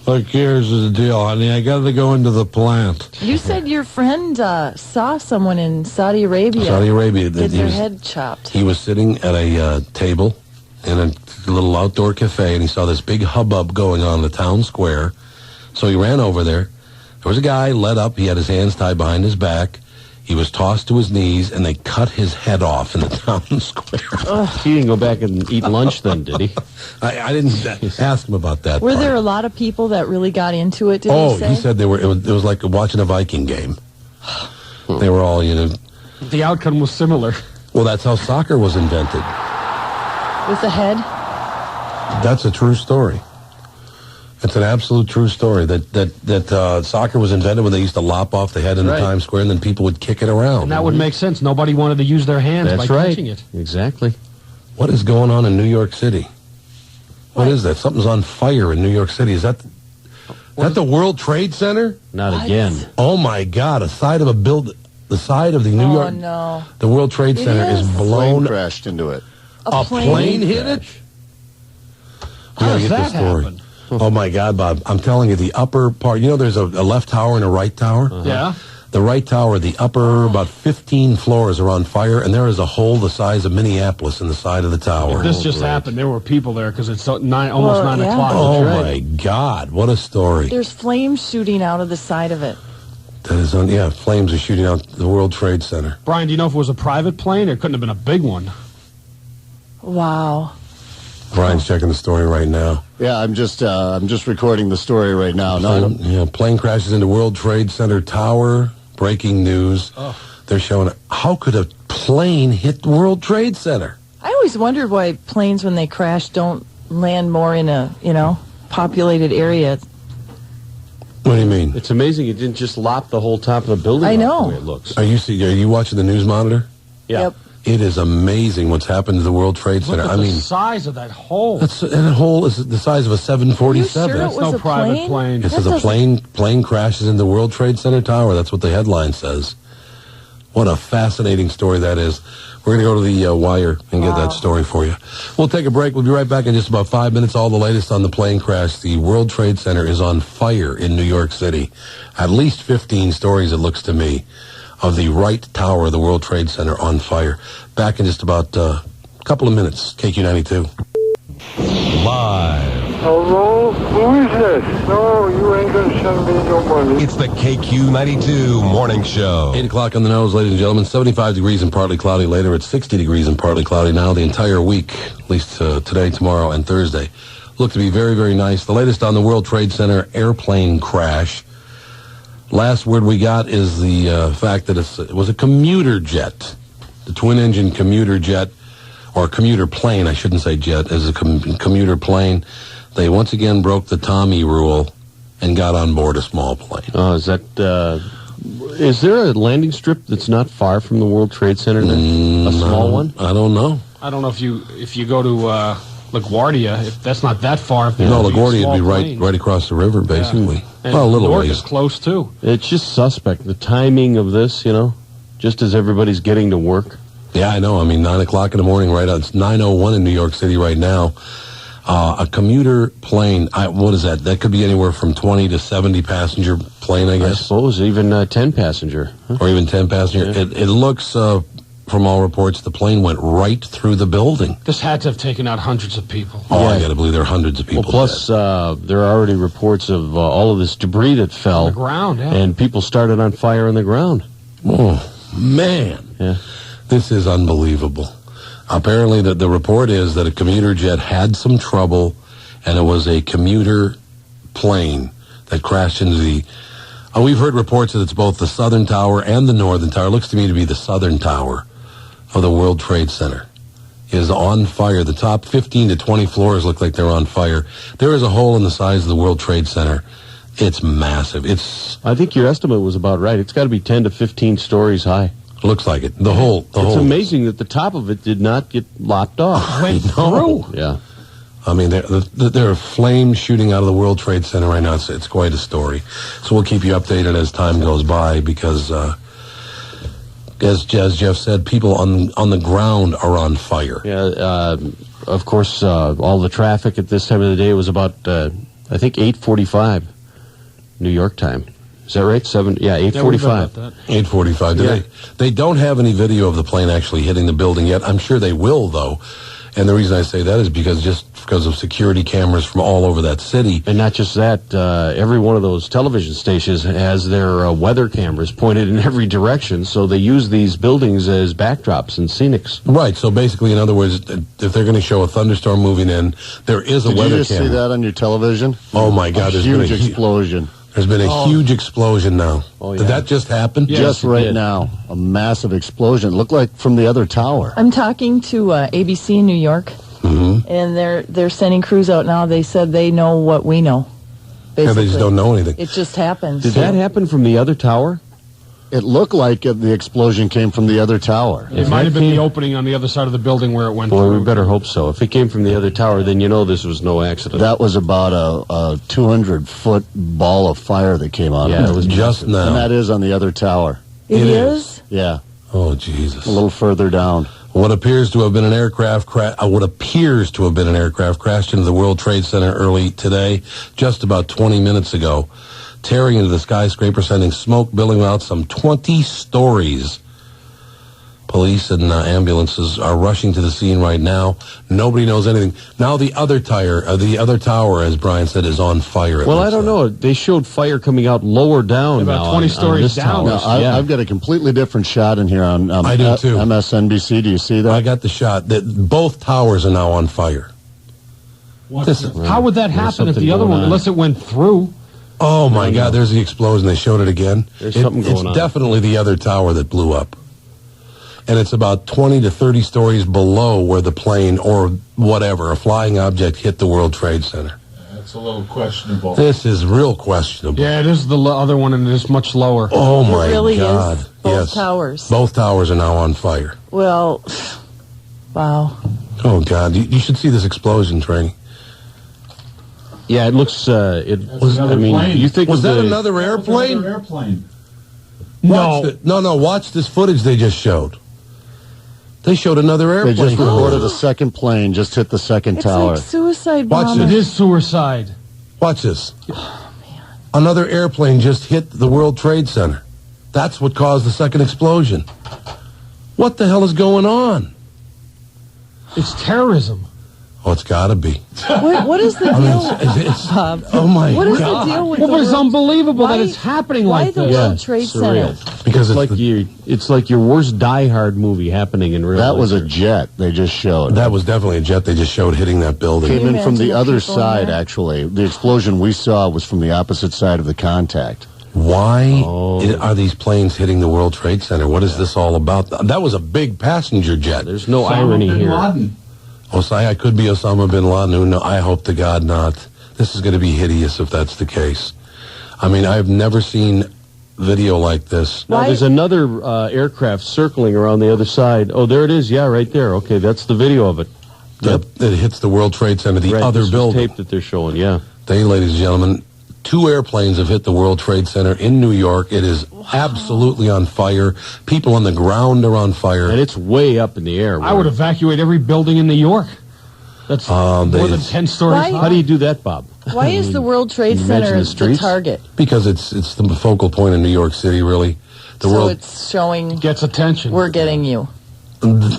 Look, here's the deal, honey. I got to go into the plant. You said your friend saw someone in Saudi Arabia. Get their head chopped. He was sitting at a table in a little outdoor cafe, and he saw this big hubbub going on in the town square. So he ran over there. There was a guy led up. He had his hands tied behind his back. He was tossed to his knees, and they cut his head off in the town square. He didn't go back and eat lunch then, did he? I didn't ask him about that. Were there a lot of people that really got into it, did he say? He said it was like watching a Viking game. They were all, The outcome was similar. Well, that's how soccer was invented. With the head? That's a true story. It's an absolute true story that soccer was invented when they used to lop off the head in the Times Square, and then people would kick it around. And that would make sense. Nobody wanted to use their hands by catching it. Exactly. What is going on in New York City? What is that? Something's on fire in New York City. Is that the World Trade Center? Not again. Oh my God! The side of the New York. No. The World Trade Center is blown. Plane crashed into it. A plane hit it? How does that happen? Oh, my God, Bob. I'm telling you, the upper part, there's a left tower and a right tower? Yeah. The right tower, the upper about 15 floors are on fire, and there is a hole the size of Minneapolis in the side of the tower. If this just happened, there were people there because it's almost 9 o'clock. Oh, my God. What a story. There's flames shooting out of the side of it. That is flames are shooting out the World Trade Center. Brian, do you know if it was a private plane? It couldn't have been a big one. Wow. Brian's checking the story right now. Yeah, I'm just recording the story right now. Plane crashes into World Trade Center tower. Breaking news. Oh. They're showing how could a plane hit the World Trade Center? I always wondered why planes, when they crash, don't land more in a populated area. What do you mean? It's amazing it didn't just lop the whole top of the building. I know. The way it looks. Are you watching the news monitor? Yeah. Yep. It is amazing what's happened to the World Trade Center. Look at the size of that hole. That hole is the size of a 747. Are you sure it was no private plane. It says a plane crashes into the World Trade Center tower. That's what the headline says. What a fascinating story that is. We're going to go to the wire and get that story for you. We'll take a break. We'll be right back in just about 5 minutes. All the latest on the plane crash. The World Trade Center is on fire in New York City. At least 15 stories, it looks to me, of the right tower of the World Trade Center on fire. Back in just about a couple of minutes. KQ92. Live. Hello? Who is this? No, you ain't going to send me no money. It's the KQ92 Morning Show. 8 o'clock on the nose, ladies and gentlemen. 75 degrees and partly cloudy later. It's 60 degrees and partly cloudy now. The entire week, at least today, tomorrow, and Thursday, look to be very, very nice. The latest on the World Trade Center airplane crash. Last word we got is the fact that it was a commuter jet. The twin-engine commuter jet, or commuter plane, I shouldn't say jet, as a commuter plane. They once again broke the Tommy rule and got on board a small plane. Oh, is there a landing strip that's not far from the World Trade Center? A small one? I don't know. I don't know if you go to LaGuardia, if that's not that far. No, LaGuardia would be right across the river, basically. Yeah. Well, a little Newark ways. is close, too. It's just suspect. The timing of this, just as everybody's getting to work. Yeah, I know. I mean, 9 o'clock in the morning, right on. It's 9:01 in New York City right now. A commuter plane, what is that? That could be anywhere from 20 to 70 passenger plane, I guess. I suppose, even 10 passenger. Huh? Or even 10 passenger. Yeah. It looks, from all reports, the plane went right through the building. This had to have taken out hundreds of people. Oh, yeah. I got to believe there are hundreds of people. Well, plus, there are already reports of all of this debris that fell. On the ground, yeah. And people started on fire on the ground. Oh, man. Yeah. This is unbelievable. Apparently, the report is that a commuter jet had some trouble, and it was a commuter plane that crashed into the... we've heard reports that it's both the southern tower and the northern tower. It looks to me to be the southern tower of the World Trade Center is on fire. The top 15 to 20 floors look like they're on fire. There is a hole in the size of the World Trade Center. It's massive. I think your estimate was about right. It's got to be 10 to 15 stories high. Looks like it. The whole. It's amazing that the top of it did not get lopped off. Went through. Yeah. I mean, there are flames shooting out of the World Trade Center right now. It's quite a story. So we'll keep you updated as time goes by because, as Jeff said, people on the ground are on fire. Yeah. Of course, all the traffic at this time of the day was about I think 8:45 New York time. Is that right? 8:45. 8:45 today. They don't have any video of the plane actually hitting the building yet. I'm sure they will, though. And the reason I say that is because of security cameras from all over that city. And not just that, every one of those television stations has their weather cameras pointed in every direction, so they use these buildings as backdrops and scenics. Right, so basically, in other words, if they're going to show a thunderstorm moving in, there is a weather camera. Did you just see that on your television? Oh, my God. There's been a huge explosion. There's been a huge explosion now. Oh, yeah. Did that just happen? Yes, just it right did. now. A massive explosion. Looked like from the other tower. I'm talking to ABC in New York, and they're sending crews out now. They said they know what we know. Yeah, Basically. they just don't know anything. It just happened. Did that happen from the other tower? It looked like the explosion came from the other tower. It might have been the opening on the other side of the building where it went Boy, through. we better hope so. If it came from the other tower, then you know this was no accident. That was about a 200-foot ball of fire that came out Yeah, of it it. was Just And now. that is on the other tower. It is? Yeah, Oh, Jesus. a little further down. What appears to have been an aircraft crashed into the World Trade Center early today, just about 20 minutes ago, tearing into the skyscraper, sending smoke billowing out some 20 stories. Police and ambulances are rushing to the scene right now. Nobody knows anything. Now the other tower, as Brian said, is on fire. Well, I don't know. They showed fire coming out lower down About now 20 on stories this down. tower. Now, I've got a completely different shot in here on I do too. MSNBC. Do you see that? I got the shot that both towers are now on fire. How would that happen if something the other going one, on. unless it went through? Oh, my God, there's the explosion. They showed it again. There's something going on. It's definitely the other tower that blew up. And it's about 20 to 30 stories below where the plane or whatever, a flying object, hit the World Trade Center. That's a little questionable. This is real questionable. Yeah, it is the other one, and it is much lower. Oh, It my really God. is. Both Yes. towers. Both towers are now on fire. Well, wow. Oh, God. You should see this explosion, Training. Yeah, it looks. another plane. You think Was of that the- another airplane? Another airplane. No, watch this footage they just showed. They showed another They airplane. just reported a second plane just hit the second It's tower. like suicide Watch bombing. It is suicide. Watch this. Another airplane just hit the World Trade Center. That's what caused the second explosion. What the hell is going on? It's terrorism. Oh, it's got to be. What is the deal? It's, Bob? oh, my What is God. the deal with Well, the but it's World- unbelievable Why- that it's happening Why like the this. World Trade surreal. Center? Because It's like your worst Die Hard movie happening in real life. That was a jet they just showed. that was definitely a jet they just showed hitting that building. Came Can you in from the imagine the other people in side, there? actually. The explosion we saw was from the opposite side of the contact. Why Oh. are these planes hitting the World Trade Center? What is this all about? That was a big passenger jet. There's no Osama irony bin here. Laden. I could be Osama Bin Laden. Who knows? I hope to God not. This is going to be hideous if that's the case. I mean, I've never seen video like this. Now, Why- there's another aircraft circling around the other side. Oh, there it is. Yeah, right there. Okay, that's the video of it. That hits the World Trade Center, the Right, other this was building. tape that they're showing, yeah. Ladies and gentlemen, 2 airplanes have hit the World Trade Center in New York. It is absolutely on fire. People on the ground are on fire. And it's way up in the air. I would evacuate every building in New York. That's more they- than 10 stories Why- high. How do you do that, Bob? Why is the World Trade Can you imagine Center the the streets? target? Because it's the focal point in New York City, really. The So world. it's showing Gets attention. we're getting you.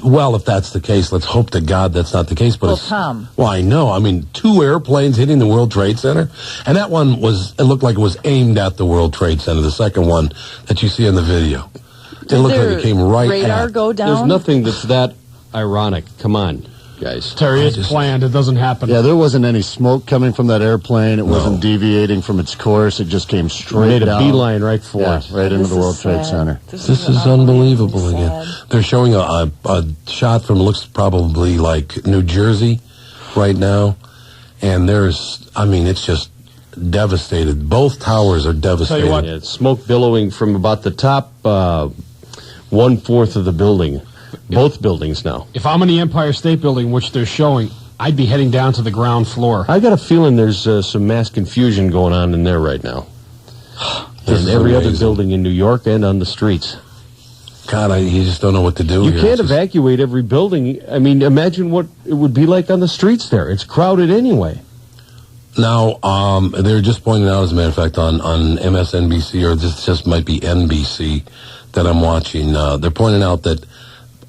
Well, if that's the case, let's hope to God that's not the case. But Well, it's, Tom. Well, I know. I mean, 2 airplanes hitting the World Trade Center, and that one it looked like it was aimed at the World Trade Center. The second one that you see in the video, it looked like it came right radar at. go down? There's nothing that's that ironic. Come on, guys. Terry, it's planned. It doesn't happen. Yeah, there wasn't any smoke coming from that airplane. It wasn't deviating from its course. It just came straight Made a down. beeline right for Yeah, it. right into This the is World Trade sad. Center. This is unbelievable sad. again. They're showing a shot from looks probably like New Jersey right now, and it's just devastated. Both towers are devastated. Tell you what, Yeah, it's smoke billowing from about the top 1/4 of the building. Both buildings now. if I'm in the Empire State Building, which they're showing, I'd be heading down to the ground floor. I got a feeling there's some mass confusion going on in there right now. This And is every other amazing. building in New York and on the streets. God, you just don't know what to do You here. can't It's just- evacuate every building. I mean, imagine what it would be like on the streets there. It's crowded anyway. Now, they're just pointing out, as a matter of fact, on MSNBC, or this just might be NBC that I'm watching, they're pointing out that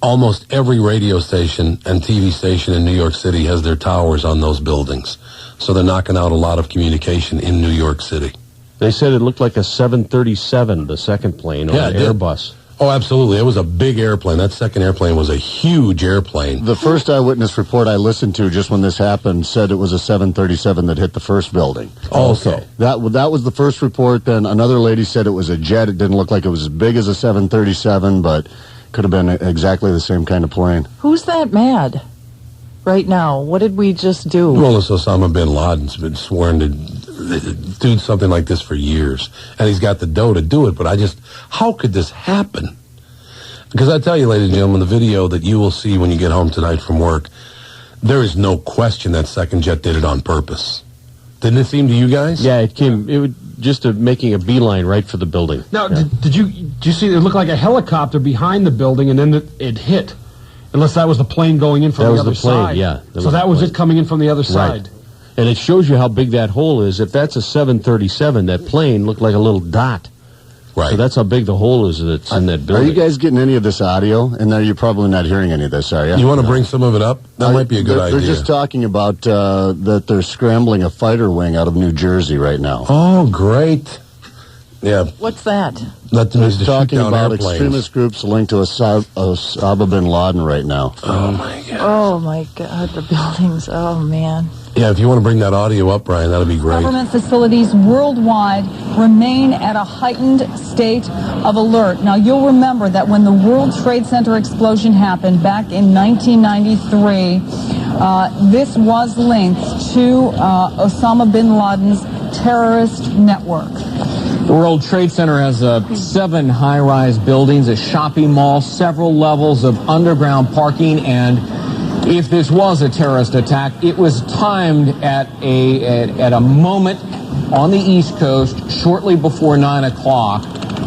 almost every radio station and TV station in New York City has their towers on those buildings. So they're knocking out a lot of communication in New York City. They said it looked like a 737, the second plane, or an Airbus. Oh, absolutely. It was a big airplane. That second airplane was a huge airplane. The first eyewitness report I listened to just when this happened said it was a 737 that hit the first building. Also. That was the first report. Then another lady said it was a jet. It didn't look like it was as big as a 737, but could have been exactly the same kind of plane. Who's that mad right now? What did we just do? Well, this Osama Bin Laden's been sworn to do something like this for years. And he's got the dough to do it, but how could this happen? Because I tell you, ladies and gentlemen, the video that you will see when you get home tonight from work, there is no question that second jet did it on purpose. Didn't it seem to you guys? Yeah, it was just making a beeline right for the building. Now, did you see it looked like a helicopter behind the building, and then it hit? Unless that was the plane going in from the other side. Yeah. So that was it coming in from the other side. Right. And it shows you how big that hole is. If that's a 737, that plane looked like a little dot. Right. So that's how big the hole is that's in that building. Are you guys getting any of this audio? And you're probably not hearing any of this, are you? You want to bring some of it up? That might be a good idea. They're just talking about that they're scrambling a fighter wing out of New Jersey right now. Oh, great. Yeah. What's that? That means to shoot talking down about airplanes. Extremist groups linked to Osama Bin Laden right now. Oh, my God. Oh, my God, the buildings. Oh, man. Yeah, if you want to bring that audio up, Brian, that'd be great. Government facilities worldwide remain at a heightened state of alert. Now, you'll remember that when the World Trade Center explosion happened back in 1993, this was linked to Osama Bin Laden's terrorist network. The World Trade Center has 7 high-rise buildings, a shopping mall, several levels of underground parking, and if this was a terrorist attack, it was timed at a moment on the East Coast shortly before 9 o'clock,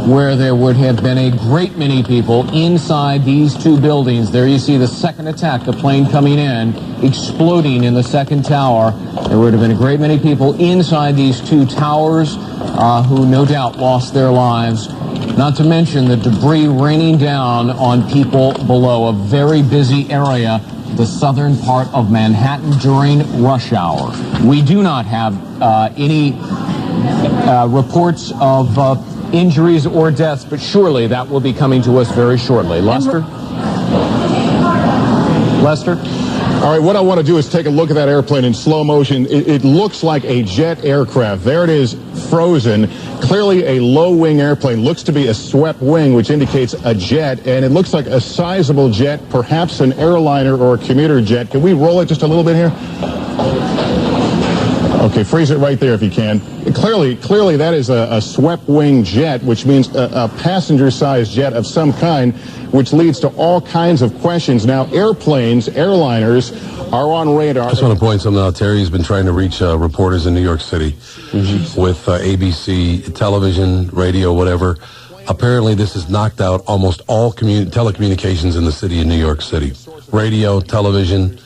where there would have been a great many people inside these 2 buildings. There you see the second attack, the plane coming in, exploding in the second tower. There would have been a great many people inside these 2 towers who no doubt lost their lives. Not to mention the debris raining down on people below. A very busy area, the southern part of Manhattan during rush hour. We do not have any reports of injuries or deaths, but surely that will be coming to us very shortly. Lester? Lester? All right, what I want to do is take a look at that airplane in slow motion. It looks like a jet aircraft. There it is, frozen. Clearly a low-wing airplane. Looks to be a swept wing, which indicates a jet, and it looks like a sizable jet, perhaps an airliner or a commuter jet. Can we roll it just a little bit here? Okay, freeze it right there if you can. Clearly that is a swept-wing jet, which means a passenger-sized jet of some kind, which leads to all kinds of questions. Now, airliners are on radar. I just want to point something out. Terry's been trying to reach reporters in New York City with ABC, television, radio, whatever. Apparently, this has knocked out almost all telecommunications in the city of New York City. Radio, television,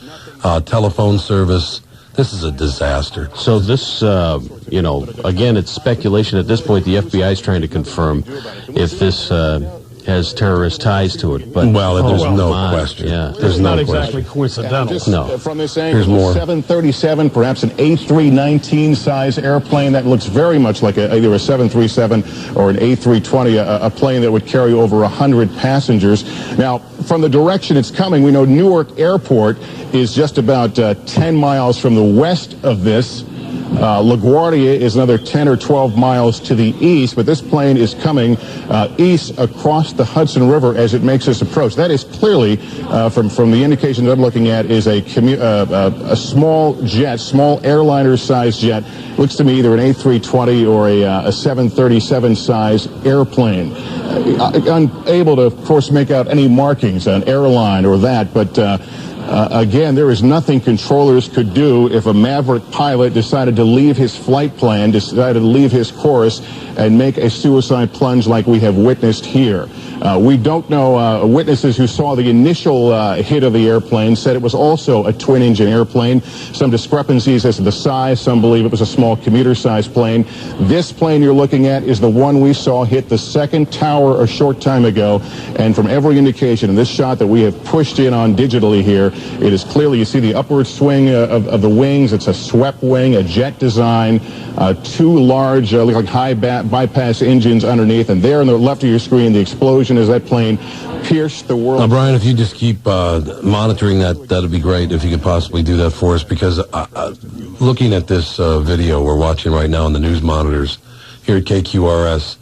telephone service. This is a disaster. So this, again, it's speculation at this point. The FBI is trying to confirm if this has terrorist ties to it. But there's no question. Yeah, there's not no exactly question. coincidental. No. From this angle, Here's more. 737, perhaps an A319 size airplane that looks very much like either a 737 or an A320, a plane that would carry over 100 passengers. Now, from the direction it's coming, we know Newark Airport is just about 10 miles from the west of this. LaGuardia is another 10 or 12 miles to the east, but this plane is coming east across the Hudson River as it makes its approach. That is clearly, from the indications I'm looking at, is a small jet, small airliner-sized jet. Looks to me either an A320 or a 737-size airplane. Unable to, of course, make out any markings, an airline or that, but Again, there is nothing controllers could do if a maverick pilot decided to leave his flight plan, decided to leave his course, and make a suicide plunge like we have witnessed here. We don't know. Witnesses who saw the initial hit of the airplane said it was also a twin-engine airplane. Some discrepancies as to the size. Some believe it was a small commuter-sized plane. This plane you're looking at is the one we saw hit the second tower a short time ago. And from every indication in this shot that we have pushed in on digitally here, it is clearly, you see the upward swing of the wings. It's a swept wing, a jet design, two large, look like high bypass engines underneath. And there on the left of your screen, the explosion as that plane pierced the world. Now, Brian, if you just keep monitoring that, that'd be great if you could possibly do that for us, because looking at this video we're watching right now on the news monitors here at KQRS,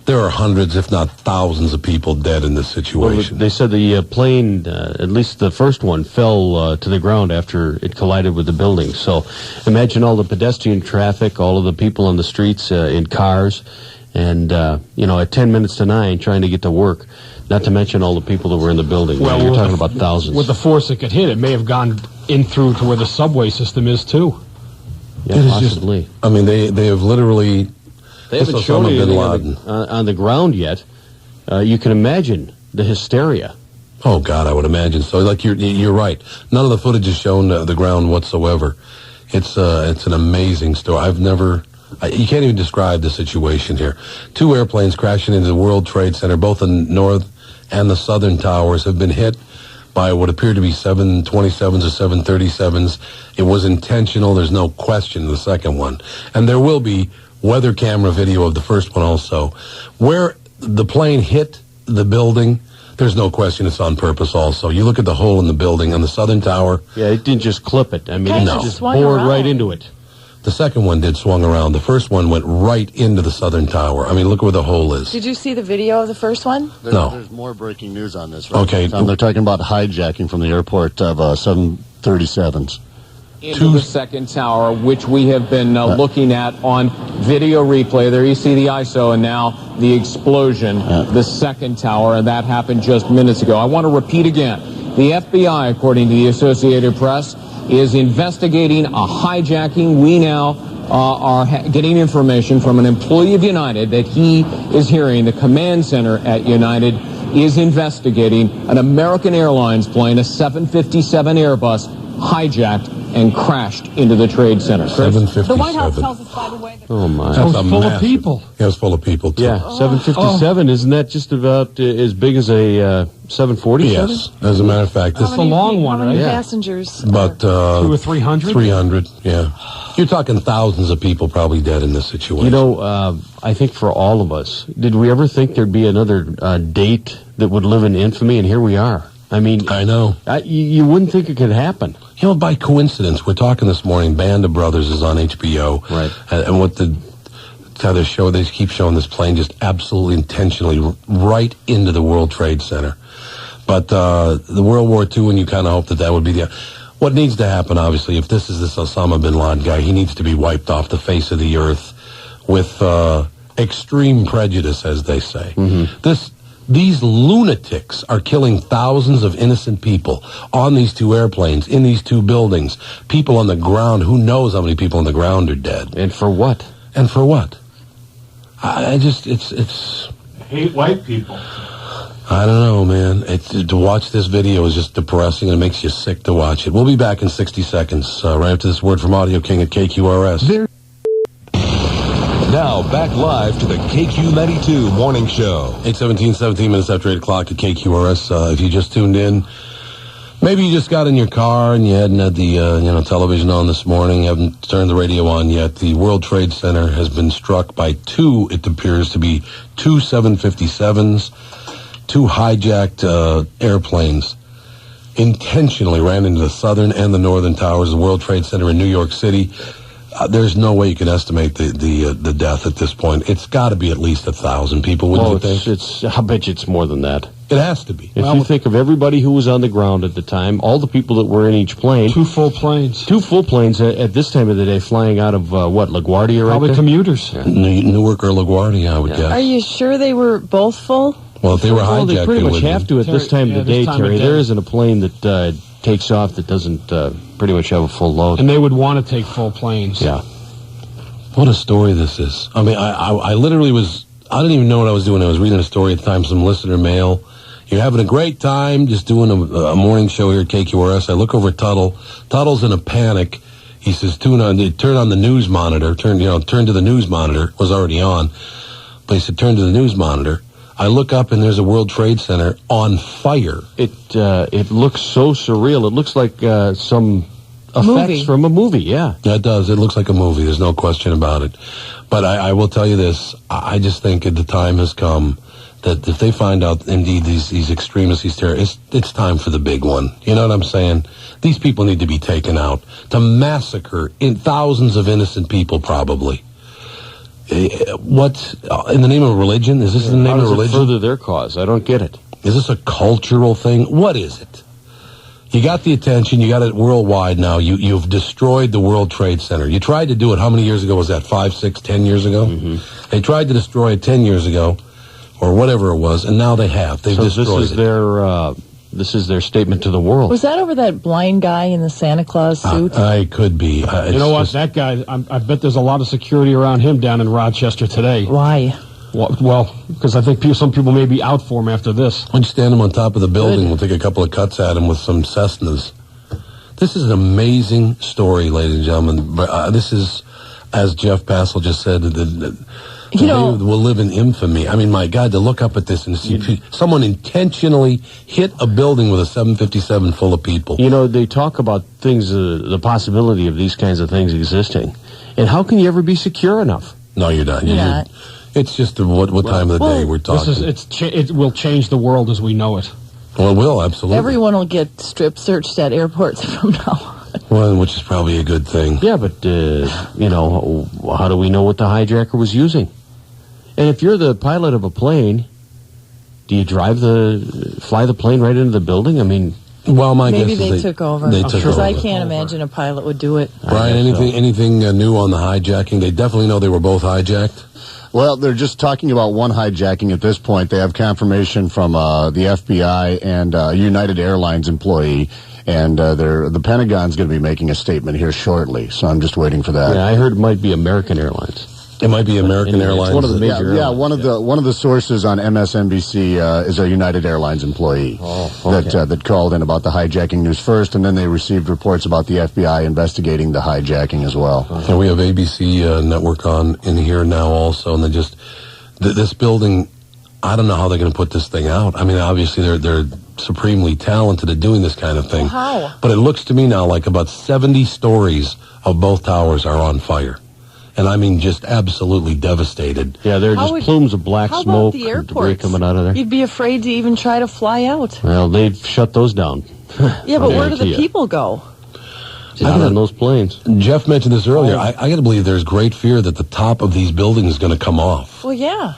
there are hundreds, if not thousands, of people dead in this situation. Well, they said the plane, at least the first one, fell to the ground after it collided with the building. So imagine all the pedestrian traffic, all of the people on the streets in cars, and, at 10 minutes to 9 trying to get to work, not to mention all the people that were in the building. Well, you're talking about thousands. With the force it could hit, it may have gone in through to where the subway system is, too. Yeah, possibly. They have literally... They haven't shown anything on the ground yet. You can imagine the hysteria. Oh, God, I would imagine so. Like, you're right. None of the footage is shown the ground whatsoever. It's an amazing story. You can't even describe the situation here. Two airplanes crashing into the World Trade Center, both the north and the southern towers, have been hit by what appeared to be 727s or 737s. It was intentional. There's no question the second one. And there will be weather camera video of the first one also. Where the plane hit the building, there's no question it's on purpose also. You look at the hole in the building on the southern tower. Yeah, it didn't just clip it. I mean, it just bored right into it. The second one did swung around. The first one went right into the southern tower. I mean, look where the hole is. Did you see the video of the first one? No. There's more breaking news on this, right? Okay. They're talking about hijacking from the airport of 737s. Into the second tower, which we have been looking at on video replay. There you see the ISO, and now the explosion, the second tower, and that happened just minutes ago. I want to repeat again. The FBI, according to the Associated Press, is investigating a hijacking. We now are getting information from an employee of United that he is hearing the command center at United is investigating an American Airlines plane, a 757 Airbus, hijacked and crashed into the Trade Center. 757. The White House tells us, by the way, that Oh, my. That's full of people. Yeah, it's full of people, too. Yeah, 757, isn't that just about as big as a 747? Yes, as a matter of fact. This It's a long one, How many right? passengers? about 200 or 300? 300, yeah. You're talking thousands of people probably dead in this situation. You know, I think for all of us, did we ever think there'd be another date that would live in infamy? And here we are. I mean, I know. You wouldn't think it could happen. You know, by coincidence, we're talking this morning, Band of Brothers is on HBO. Right. And what how they show, they keep showing this plane just absolutely intentionally right into the World Trade Center. But the World War II, and you kind of hope that would be what needs to happen, obviously, if this is this Osama Bin Laden guy, he needs to be wiped off the face of the earth with extreme prejudice, as they say. Mm-hmm. These lunatics are killing thousands of innocent people on these two airplanes, in these two buildings, people on the ground. Who knows how many people on the ground are dead? And for what? And for what? I hate white people. I don't know, man. To watch this video is just depressing, and it makes you sick to watch it. We'll be back in 60 seconds, right after this word from Audio King at KQRS. Now, back live to the KQ92 Morning Show. 8:17, 17 minutes after 8 o'clock at KQRS. If you just tuned in, maybe you just got in your car and you hadn't had the television on this morning, you haven't turned the radio on yet. The World Trade Center has been struck by it appears to be two 757s, two hijacked airplanes. Intentionally ran into the southern and the northern towers of the World Trade Center in New York City. There's no way you can estimate the death at this point. It's got to be at least 1,000 people, wouldn't you think? I bet you it's more than that. It has to be. If you think of everybody who was on the ground at the time, all the people that were in each plane. Two full planes. Two full planes at this time of the day flying out of, LaGuardia, right? Probably commuters. Yeah. Newark or LaGuardia, I would guess. Are you sure they were both full? Well, if they were hijacked, they pretty much have to at this time of the day, Terry. There isn't a plane that takes off that doesn't pretty much have a full load. And they would want to take full planes. Yeah. What a story this is. I mean, I literally was, I didn't even know what I was doing. I was reading a story at the time, some listener mail. You're having a great time just doing a morning show here at KQRS. I look over at Tuttle. Tuttle's in a panic. He says, turn on the news monitor. Turn to the news monitor. It was already on. But he said, turn to the news monitor. I look up and there's a World Trade Center on fire. It looks so surreal. It looks like some effects from a movie, yeah. Yeah, it does. It looks like a movie. There's no question about it. But I will tell you this. I just think the time has come that if they find out, indeed, these extremists, these terrorists, it's time for the big one. You know what I'm saying? These people need to be taken out to massacre thousands of innocent people, probably. What, in the name of religion? Is this in the name of religion? How does it further their cause? I don't get it. Is this a cultural thing? What is it? You got the attention. You got it worldwide now. You've destroyed the World Trade Center. You tried to do it. How many years ago was that? 5, 6, 10 years ago? Mm-hmm. They tried to destroy it 10 years ago, or whatever it was, and now they have. They've destroyed it. This is their statement to the world. Was that over that blind guy in the Santa Claus suit? I could be. You know what? That guy, I bet there's a lot of security around him down in Rochester today. Why? Well, because I think some people may be out for him after this. Why don't you stand him on top of the building? We'll take a couple of cuts at him with some Cessnas. This is an amazing story, ladies and gentlemen. This is, as Jeff Passel just said, will live in infamy. I mean, my God, to look up at this and see someone intentionally hit a building with a 757 full of people. You know, they talk about things, the possibility of these kinds of things existing. And how can you ever be secure enough? No, you're not. You're not. It's just what time of the day we're talking. It will change the world as we know it. Well, it will, absolutely. Everyone will get strip searched at airports from now on. Well, which is probably a good thing. Yeah, but, how do we know what the hijacker was using? And if you're the pilot of a plane, do you fly the plane right into the building? I mean... Well, my guess maybe is they took over. Because I can't imagine a pilot would do it. Brian, anything new on the hijacking? They definitely know they were both hijacked. Well, they're just talking about one hijacking at this point. They have confirmation from the FBI and United Airlines employee, and the Pentagon's going to be making a statement here shortly. So I'm just waiting for that. Yeah, I heard it might be American Airlines. It might be American Airlines. It's one of the major airlines. Yeah, one of the sources on MSNBC is a United Airlines employee that called in about the hijacking news first, and then they received reports about the FBI investigating the hijacking as well. And we have ABC network on in here now also, and this building, I don't know how they're going to put this thing out. I mean, obviously they're supremely talented at doing this kind of thing. Well, how? But it looks to me now like about 70 stories of both towers are on fire. And I mean, just absolutely devastated. Yeah, there are just plumes of black smoke and debris coming out of there. You'd be afraid to even try to fly out. Well, they've shut those down. Yeah, but where do the people go? Not on those planes. Jeff mentioned this earlier. I got to believe there's great fear that the top of these buildings is going to come off. Well, yeah.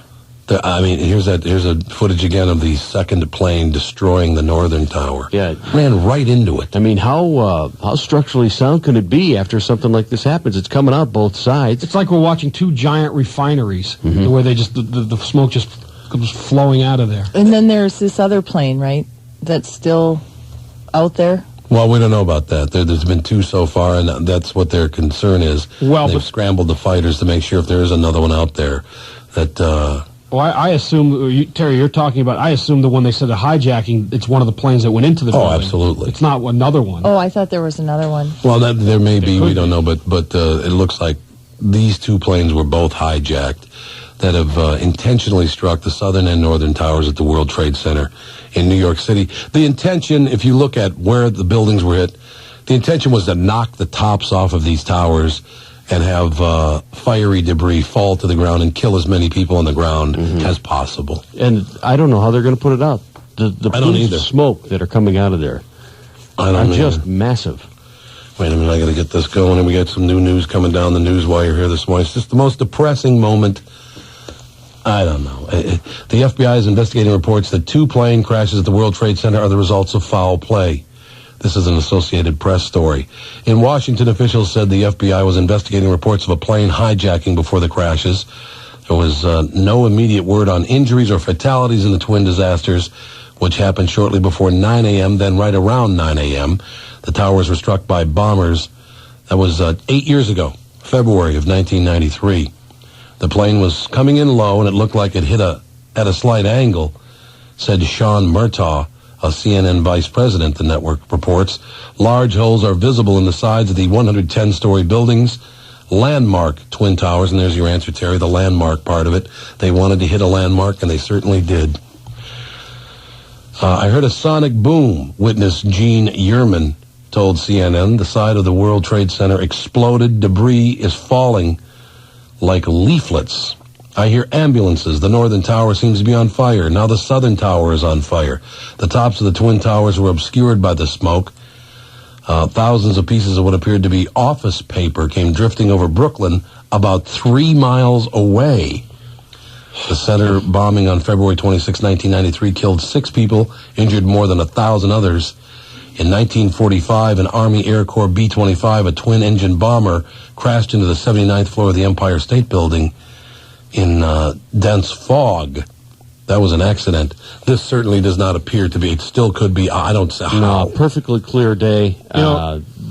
I mean, here's a footage again of the second plane destroying the northern tower. Yeah, it ran right into it. I mean, how structurally sound can it be after something like this happens? It's coming out both sides. It's like we're watching two giant refineries where they just the smoke just comes flowing out of there. And then there's this other plane, right? That's still out there. Well, we don't know about that. There's been 2 so far, and that's what their concern is. Well, they've scrambled the fighters to make sure if there is another one out there that. Well, I assume, Terry, you're talking about, I assume that when they said the hijacking, it's one of the planes that went into the building. Oh, absolutely. It's not another one. Oh, I thought there was another one. Well, there may be, we don't know, but it looks like these 2 planes were both hijacked that have intentionally struck the southern and northern towers at the World Trade Center in New York City. The intention, if you look at where the buildings were hit, the intention was to knock the tops off of these towers and have fiery debris fall to the ground and kill as many people on the ground as possible. And I don't know how they're going to put it out. The plumes of smoke that are coming out of there are just massive. Wait a minute, I got to get this going, and we got some new news coming down the news wire here this morning. It's just the most depressing moment. I don't know. The FBI is investigating reports that 2 plane crashes at the World Trade Center are the results of foul play. This is an Associated Press story. In Washington, officials said the FBI was investigating reports of a plane hijacking before the crashes. There was no immediate word on injuries or fatalities in the twin disasters, which happened shortly before 9 a.m., then right around 9 a.m. The towers were struck by bombers. That was 8 years ago, February of 1993. The plane was coming in low, and it looked like it hit at a slight angle, said Sean Murtaugh, a CNN vice president, the network reports. Large holes are visible in the sides of the 110-story buildings, landmark Twin Towers, and there's your answer, Terry, the landmark part of it. They wanted to hit a landmark, and they certainly did. I heard a sonic boom, witness Gene Yerman told CNN. The side of the World Trade Center exploded. Debris is falling like leaflets. I hear ambulances. The northern tower seems to be on fire. Now the southern tower is on fire. The tops of the Twin Towers were obscured by the smoke. Thousands of pieces of what appeared to be office paper came drifting over Brooklyn about 3 miles away. The center bombing on February 26, 1993 killed 6 people, injured more than 1,000 others. In 1945, an Army Air Corps B-25, a twin-engine bomber, crashed into the 79th floor of the Empire State Building in dense fog. That was an accident. This certainly does not appear to be. It still could be. I don't see how. No, perfectly clear day.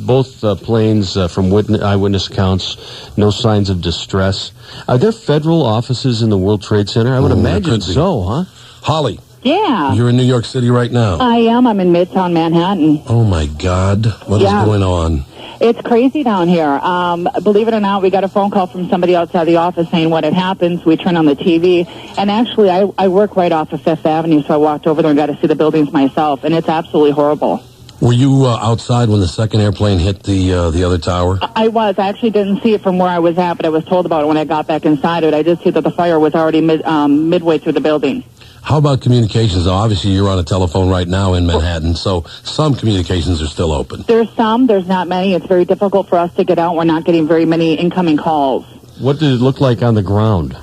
Both planes from eyewitness accounts, no signs of distress. Are there federal offices in the World Trade Center? I would imagine so, huh? Holly. Yeah. You're in New York City right now. I am. I'm in Midtown Manhattan. Oh, my God. What is going on? It's crazy down here. Believe it or not, we got a phone call from somebody outside the office saying what had happened. So we turned on the TV. And actually, I work right off of Fifth Avenue, so I walked over there and got to see the buildings myself. And it's absolutely horrible. Were you outside when the second airplane hit the other tower? I was. I actually didn't see it from where I was at, but I was told about it when I got back inside of it. I did see that the fire was already midway through the building. How about communications? Obviously, you're on a telephone right now in Manhattan, so some communications are still open. There's some. There's not many. It's very difficult for us to get out. We're not getting very many incoming calls. What did it look like on the ground?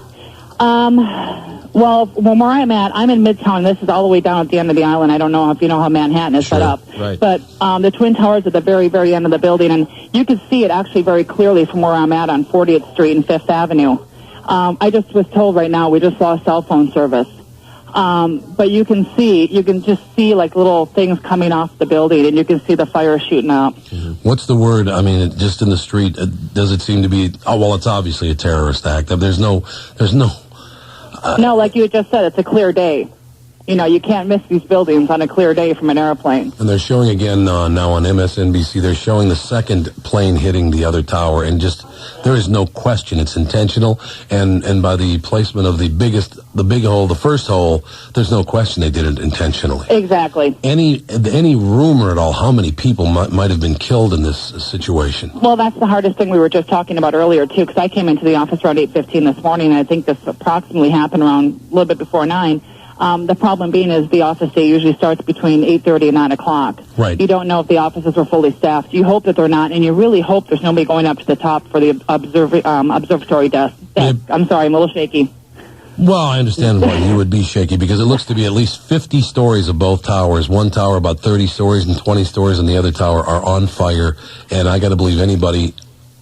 Well, from where I'm at, I'm in Midtown. This is all the way down at the end of the island. I don't know if you know how Manhattan is set up. Right. But the Twin Towers at the very, very end of the building, and you can see it actually very clearly from where I'm at on 40th Street and Fifth Avenue. I just was told right now we just lost cell phone service. But you can just see like little things coming off the building, and you can see the fire shooting up. What's the word? I mean, just in the street, does it seem to be? Oh, well, it's obviously a terrorist act. There's no. No, like you had just said, it's a clear day. You know, you can't miss these buildings on a clear day from an airplane. And they're showing again now on MSNBC, they're showing the second plane hitting the other tower, and just, there is no question it's intentional, and by the placement of the big hole, the first hole, there's no question they did it intentionally. Exactly. Any rumor at all how many people might have been killed in this situation? Well, that's the hardest thing we were just talking about earlier, too, because I came into the office around 8:15 this morning, and I think this approximately happened around a little bit before 9. The problem being is the office day usually starts between 8:30 and 9 o'clock. Right. You don't know if the offices are fully staffed. You hope that they're not, and you really hope there's nobody going up to the top for the observatory desk. I'm sorry, I'm a little shaky. Well, I understand why you would be shaky, because it looks to be at least 50 stories of both towers. One tower about 30 stories and 20 stories, and the other tower are on fire. And I got to believe anybody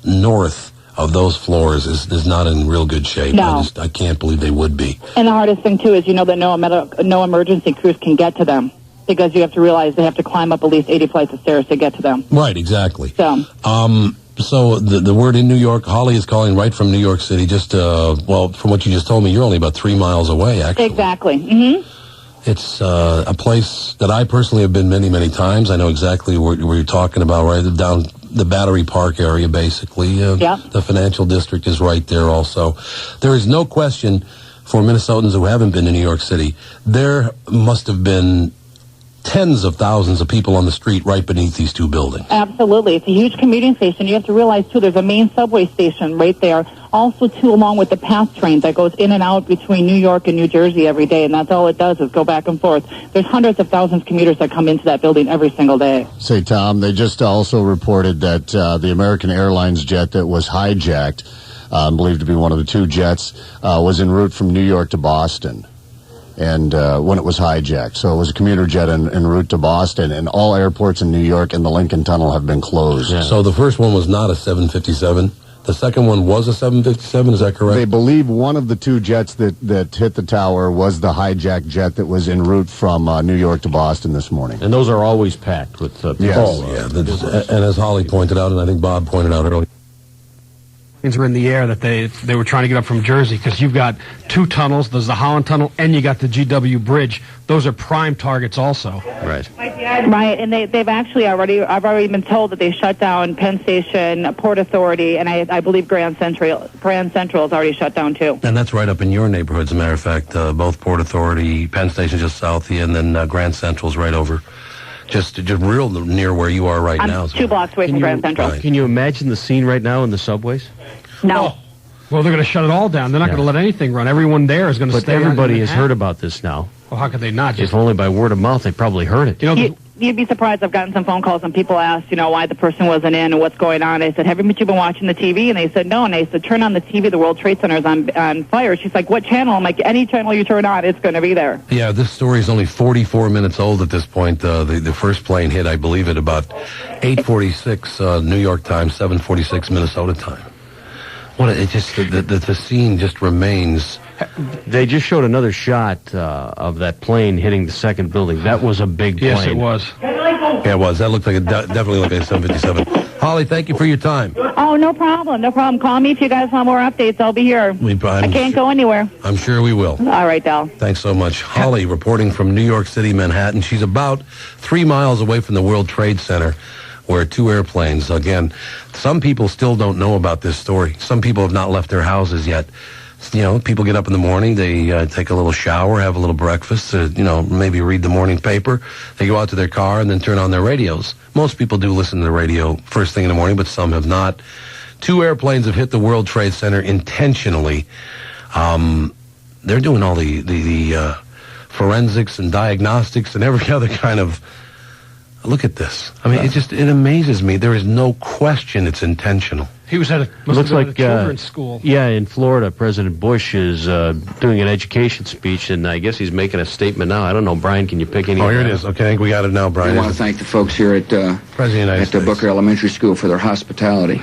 north of those floors is not in real good shape. No. I can't believe they would be. And the hardest thing, too, is that no emergency crews can get to them, because you have to realize they have to climb up at least 80 flights of stairs to get to them. Right, exactly. So the word in New York, Holly is calling right from New York City, just, from what you just told me, you're only about 3 miles away, actually. Exactly. Mm-hmm. It's a place that I personally have been many, many times. I know exactly where you're talking about, right down the Battery Park area, basically. The financial district is right there also. There is no question for Minnesotans who haven't been to New York City, there must have been tens of thousands of people on the street right beneath these two buildings. Absolutely. It's a huge commuting station. You have to realize, too, there's a main subway station right there. Also, too, along with the PATH train that goes in and out between New York and New Jersey every day, and that's all it does is go back and forth. There's hundreds of thousands of commuters that come into that building every single day. Say, Tom, they just also reported that the American Airlines jet that was hijacked, believed to be one of the two jets, was en route from New York to Boston. And when it was hijacked. So it was a commuter jet en route to Boston, and all airports in New York and the Lincoln Tunnel have been closed. Yeah. So the first one was not a 757. The second one was a 757, is that correct? They believe one of the two jets that hit the tower was the hijacked jet that was en route from New York to Boston this morning. And those are always packed with people. Yes. Oh, yeah. And as Holly pointed out, and I think Bob pointed out earlier, Are in the air that they were trying to get up from Jersey, because you've got two tunnels. There's the Holland Tunnel, and you got the GW Bridge. Those are prime targets also. Right. Right, and they've actually I've already been told that they shut down Penn Station, Port Authority, and I believe Grand Central is already shut down too. and that's right up in your neighborhood, as a matter of fact, both Port Authority, Penn Station just south, and then Grand Central's right over, just real near where you are right now. I'm 2 blocks away from Grand Central. Can you imagine the scene right now in the subways? No. Oh. Well, they're going to shut it all down. They're not going to let anything run. Everyone there is going to stay. But everybody has heard about this now. Well, how could they not? If only by word of mouth, they probably heard it. You know, You'd be surprised. I've gotten some phone calls and people asked, why the person wasn't in and what's going on. I said, haven't you been watching the TV? And they said, no. And I said, turn on the TV. The World Trade Center is on fire. She's like, what channel? I'm like, any channel you turn on, it's going to be there. Yeah, this story is only 44 minutes old at this point. The first plane hit, I believe, at about 8:46 New York time, 7:46 Minnesota time. The scene just remains. They just showed another shot of that plane hitting the second building. That was a big plane. Yes, it was. Yeah, it was. That looked like definitely like a 757. Holly, thank you for your time. Oh, no problem. No problem. Call me if you guys want more updates. I'll be here. I can't go anywhere. I'm sure we will. All right, Del. Thanks so much. Holly reporting from New York City, Manhattan. She's about 3 miles away from the World Trade Center, where 2 airplanes, again, some people still don't know about this story. Some people have not left their houses yet. People get up in the morning, they take a little shower, have a little breakfast, maybe read the morning paper. They go out to their car and then turn on their radios. Most people do listen to the radio first thing in the morning, but some have not. 2 airplanes have hit the World Trade Center intentionally. They're doing all the forensics and diagnostics and every other kind of... Look at this. I mean, it amazes me. There is no question it's intentional. He was at a children's school. Yeah, in Florida, President Bush is doing an education speech, and I guess he's making a statement now. I don't know, Brian, can you pick any? Oh, here it is. Okay, I think we got it now, Brian. I want to thank the folks here at the Booker Elementary School for their hospitality.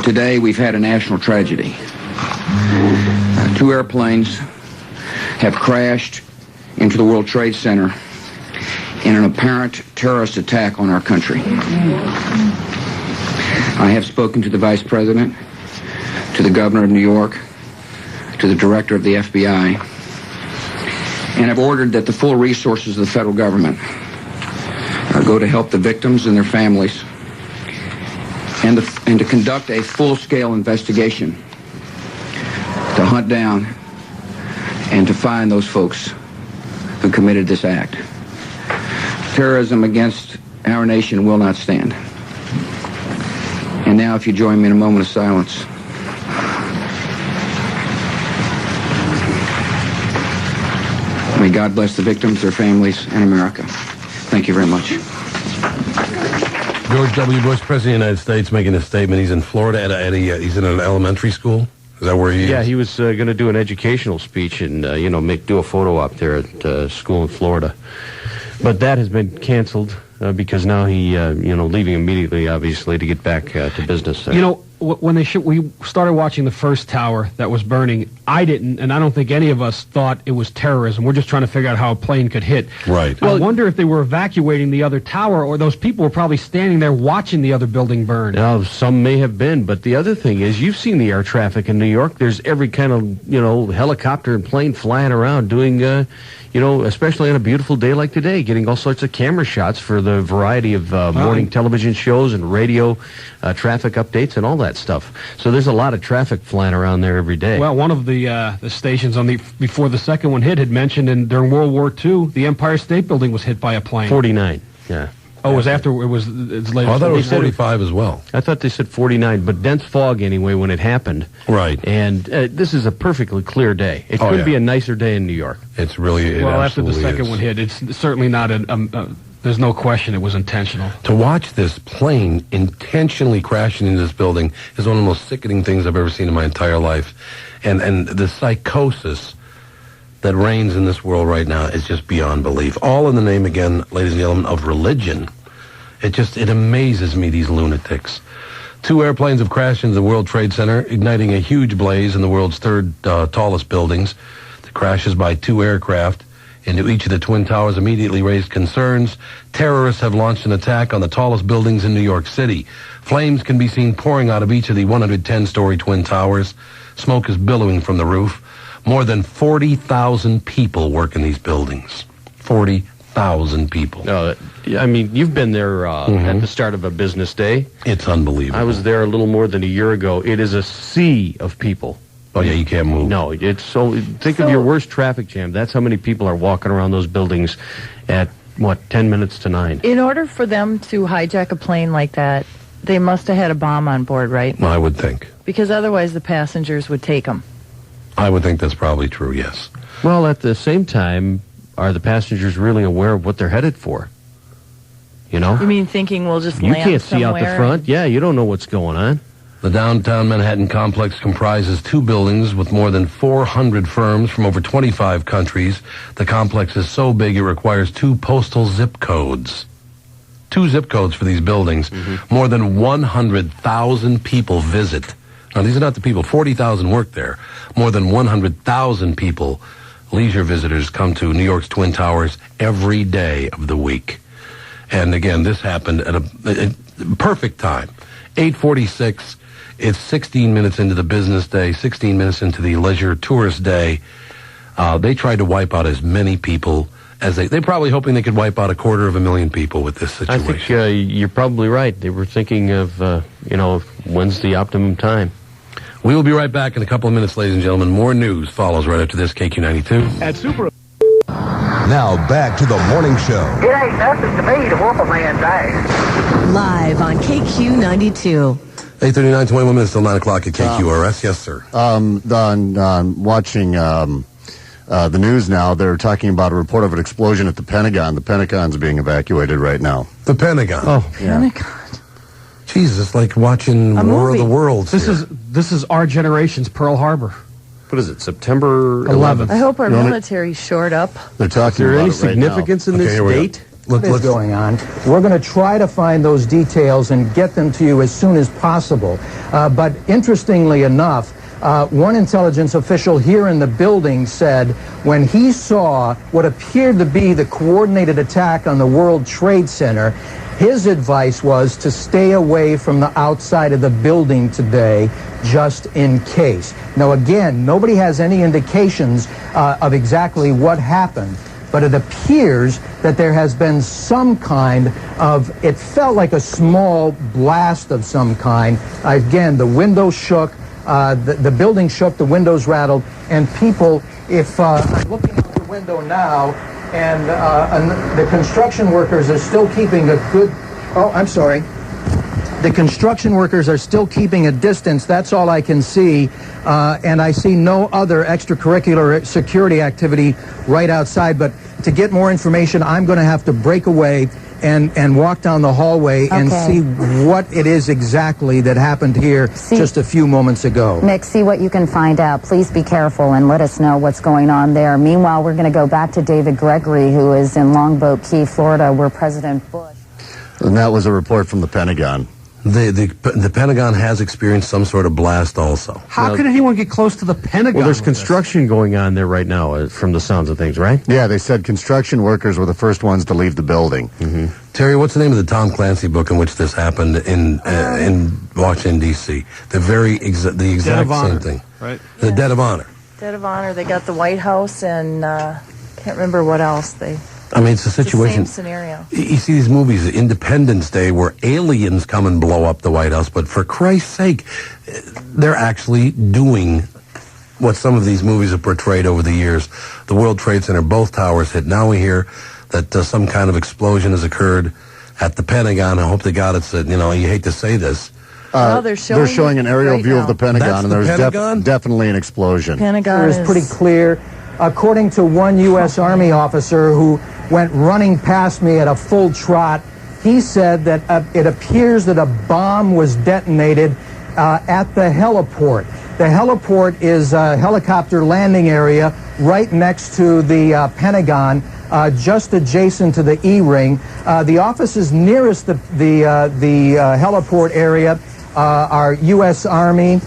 Today, we've had a national tragedy. 2 airplanes have crashed into the World Trade Center in an apparent terrorist attack on our country. I have spoken to the Vice President, to the Governor of New York, to the Director of the FBI, and have ordered that the full resources of the federal government go to help the victims and their families, and to conduct a full-scale investigation to hunt down and to find those folks who committed this act. Terrorism against our nation will not stand. And now, if you join me in a moment of silence. May God bless the victims, their families, and America. Thank you very much. George W. Bush, President of the United States, making a statement. He's in Florida he's in an elementary school. Is that where he is? Yeah, he was going to do an educational speech and, do a photo op there at school in Florida. But that has been canceled because now he, leaving immediately, obviously, to get back to business there. When we started watching the first tower that was burning, I didn't, and I don't think any of us thought it was terrorism. We're just trying to figure out how a plane could hit. Right. I wonder if they were evacuating the other tower, or those people were probably standing there watching the other building burn. Now, some may have been, but the other thing is, you've seen the air traffic in New York. There's every kind of, helicopter and plane flying around doing, especially on a beautiful day like today, getting all sorts of camera shots for the variety of morning television shows and radio traffic updates and all that stuff. So there's a lot of traffic flying around there every day. Well, one of the stations before the second one hit had mentioned during World War II, the Empire State Building was hit by a plane. 49, yeah. Oh, it was after, it's later. I thought it was 45 as well. I thought they said 49, but dense fog anyway when it happened. Right. And this is a perfectly clear day. It couldn't be a nicer day in New York. It's really, well, after the second one hit, it's certainly not there's no question it was intentional. To watch this plane intentionally crashing into this building is one of the most sickening things I've ever seen in my entire life. And the psychosis that reigns in this world right now is just beyond belief. All in the name, again, ladies and gentlemen, of religion. It amazes me, these lunatics. 2 airplanes have crashed into the World Trade Center, igniting a huge blaze in the world's third tallest buildings. The crashes by 2 aircraft into each of the Twin Towers immediately raised concerns. Terrorists have launched an attack on the tallest buildings in New York City. Flames can be seen pouring out of each of the 110-story Twin Towers. Smoke is billowing from the roof. More than 40,000 people work in these buildings. 40,000 people. I mean, you've been there at the start of a business day. It's unbelievable. I was there a little more than a year ago. It is a sea of people. Oh, yeah, you can't move. No, it's so... Think of your worst traffic jam. That's how many people are walking around those buildings at, 10 minutes to 9? In order for them to hijack a plane like that, they must have had a bomb on board, right? I would think. Because otherwise the passengers would take them. I would think that's probably true, yes. Well, at the same time, are the passengers really aware of what they're headed for? You know? You mean thinking we'll just You land can't see out the somewhere front. Yeah, you don't know what's going on. The downtown Manhattan complex comprises 2 buildings with more than 400 firms from over 25 countries. The complex is so big it requires 2 postal zip codes. 2 zip codes for these buildings. More than 100,000 people visit. Now, these are not the people. 40,000 work there. More than 100,000 people, leisure visitors, come to New York's Twin Towers every day of the week. And again, this happened at a perfect time. 8:46. It's 16 minutes into the business day, 16 minutes into the leisure tourist day. They tried to wipe out as many people as they're probably hoping they could wipe out 250,000 people with this situation. I think you're probably right. They were thinking of, when's the optimum time? We will be right back in a couple of minutes, ladies and gentlemen. More news follows right after this, KQ92. At Super. Now back to the morning show. It ain't nothing to me to whoop a man's ass. Live on KQ92. 8:39, 21 minutes till 9 o'clock at KQRS. Yes, sir. Watching the news now, they're talking about a report of an explosion at the Pentagon. The Pentagon's being evacuated right now. The Pentagon. Oh, yeah. Pentagon. Jesus, it's like watching War of the Worlds. This is our generation's Pearl Harbor. What is it, September 11th? I hope our military shored up. They're talking Is there about any it right significance in this date? What is going on? We're going to try to find those details and get them to you as soon as possible. But interestingly enough, one intelligence official here in the building said when he saw what appeared to be the coordinated attack on the World Trade Center, his advice was to stay away from the outside of the building today, just in case. Now, again, nobody has any indications of exactly what happened, but it appears that there has been some kind of, it felt like a small blast of some kind. Again, the windows shook, the building shook, the windows rattled, and people, if I'm looking out the window now, and the construction workers are still keeping a good, the construction workers are still keeping a distance. That's all I can see. And I see no other extracurricular security activity right outside. But to get more information, I'm going to have to break away and walk down the hallway and see what it is exactly that happened here just a few moments ago. Nick, see what you can find out. Please be careful and let us know what's going on there. Meanwhile, we're going to go back to David Gregory, who is in Longboat Key, Florida, where President Bush... And that was a report from the Pentagon. The Pentagon has experienced some sort of blast also. How could anyone get close to the Pentagon? Well, there's construction going on there right now, from the sounds of things, right? Yeah, they said construction workers were the first ones to leave the building. Terry, what's the name of the Tom Clancy book in which this happened in Washington, D.C.? The exact same thing. Right. The Dead of Honor. Dead of Honor. They got the White House and can't remember what else. It's a situation. It's the same scenario. You see these movies, Independence Day, where aliens come and blow up the White House, but for Christ's sake, they're actually doing what some of these movies have portrayed over the years. The World Trade Center, both towers hit. Now we hear that some kind of explosion has occurred at the Pentagon. I hope to God it's you hate to say this. They're showing an aerial view of the Pentagon, and there's definitely an explosion. Pentagon is pretty clear. According to one U.S. Army officer who went running past me at a full trot, he said that it appears that a bomb was detonated at the heliport. The heliport is a helicopter landing area right next to the Pentagon, just adjacent to the E-ring. The offices nearest the heliport area our U.S. Army,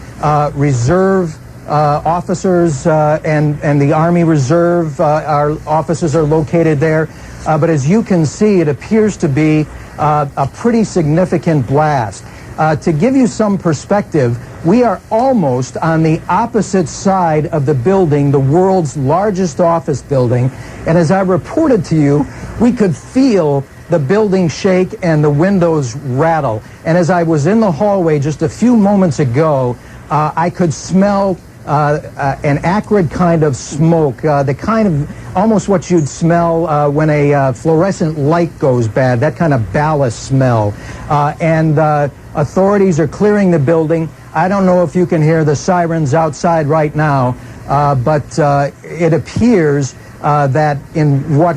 Reserve officers, and the Army Reserve, our offices are located there. But as you can see, it appears to be a pretty significant blast. To give you some perspective, we are almost on the opposite side of the building, the world's largest office building. And as I reported to you, we could feel the building shake and the windows rattle. And as I was in the hallway just a few moments ago, I could smell an acrid kind of smoke, the kind of almost what you'd smell when a fluorescent light goes bad, that kind of ballast smell. And authorities are clearing the building. I don't know if you can hear the sirens outside right now, but it appears that in what